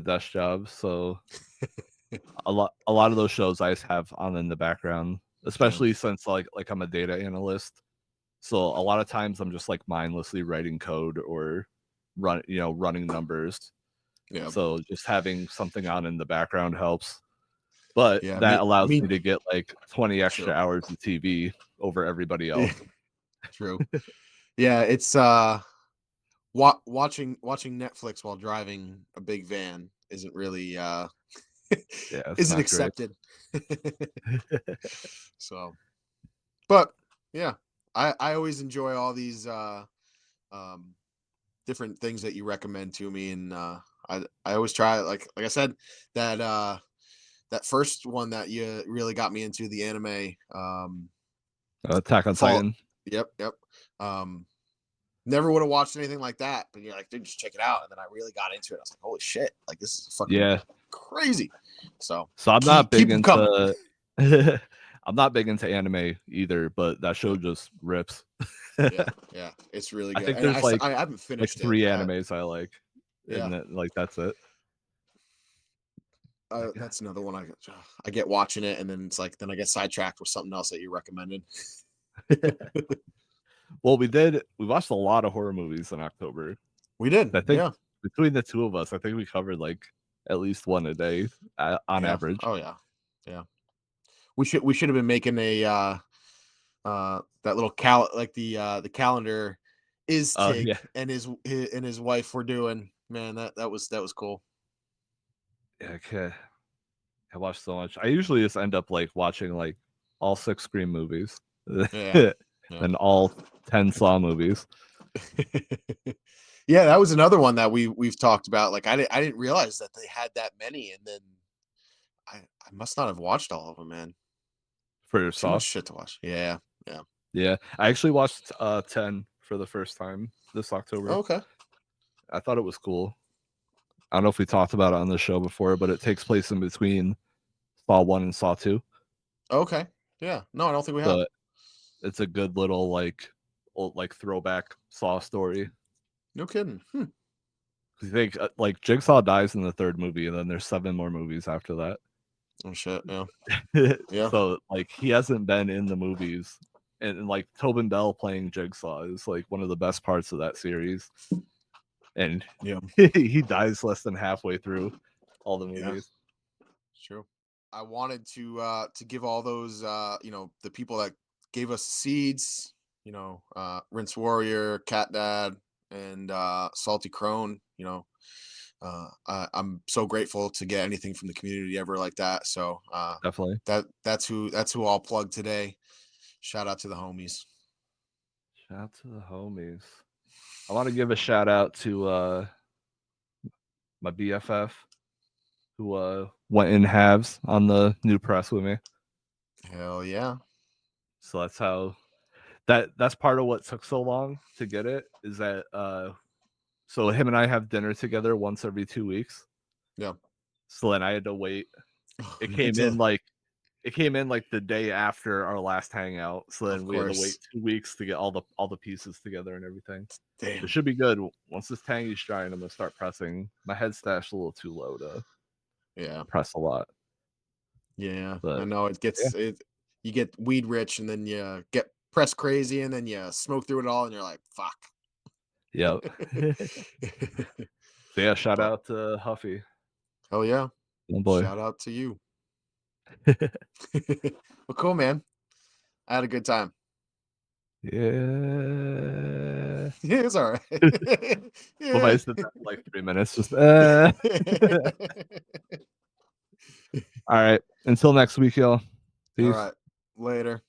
desk job, so a lot of those shows I just have on in the background, Yeah, especially since like I'm a data analyst. So a lot of times I'm just like mindlessly writing code or running numbers. yeah, So just having something on in the background helps. But yeah. that Me, allows me. me to get like 20 extra True. hours of TV over everybody Yeah, else. true. Yeah, it's watching Netflix while driving a big van isn't really Yeah, it's isn't not great. accepted. So, but yeah, I always enjoy all these um different things that you recommend to me, and I always try, like I said, that that first one that you really got me into, the anime, Attack on fall. Titan. Yep, yep. um Never would have watched anything like that, but you're like, dude, just check it out. And then I really got into it. I was like, holy shit, like this is fucking Yeah. crazy. So So I'm not big keep them coming. into I'm not big into anime either, but that show Yep. just rips. Yeah, yeah, it's really I good. think And there's I haven't like finished it, 3 but animes I like, yeah, and like that's it. Like, that's another one I get watching it, and then it's like then I get sidetracked with something else that you recommended. well, we watched a lot of horror movies in October. We did, I think yeah, between the two of us, I think we covered like at least one a day on yeah, average. oh yeah, yeah. We should have been making a that little like the calendar is Oh yeah, Tig and his wife were doing. Man, that was cool. yeah. Okay. I watch so much. I usually just end up like watching like all 6 Scream movies, Yeah, yeah. and all 10 Saw movies. Yeah, that was another one that we've talked about. Like I didn't realize that they had that many, and then I must not have watched all of them, man. For Too much Saw. shit to watch. Yeah, yeah. Yeah, I actually watched 10 for the first time this Oh, October. okay, I thought it was cool. I don't know if we talked about it on the show before, but it takes place in between Saw 1 and Saw 2. okay. Yeah, no, I don't think we have. So it's a good little like old like throwback Saw story. No kidding. Hmm. You think like Jigsaw dies in the 3rd movie, and then there's 7 more movies after that. Oh shit. Yeah, yeah, So like he hasn't been in the movies, and like Tobin Bell playing Jigsaw is like one of the best parts of that series, and yeah, he dies less than halfway through all the yeah. movies. It's true. I wanted to give all those the people that gave us seeds, Risewarrior, Cat Dad, and Salty Crone. I'm so grateful to get anything from the community ever like that. So Definitely. that's who I'll plug today. Shout out to the homies. Shout out to the homies. I want to give a shout out to my BFF who went in halves on the new press with me. Hell yeah. So that's how that's part of what took so long to get it, is that so him and I have dinner together once every 2 weeks. Yeah. So then I had to wait. It You get came to, in like it came in like the day after our last hangout. So of then we had to wait course. 2 weeks to get all the pieces together and everything. It Damn. should be good. Once this tangy's drying, I'm gonna start pressing. My head stash a little too low to Yeah. press a lot. Yeah. I But know it yeah. gets it. You get weed rich, and then you get press crazy, and then you smoke through it all, and you're like, fuck. Yep. So yeah, shout But out to Huffy. hell yeah. Oh boy. Shout out to you. Well, cool, man. I had a good time. Yeah. Yeah, it's all right. What if I Yeah. said that for like 3 minutes? Just all right. Until next week, y'all. All Peace. right. Later.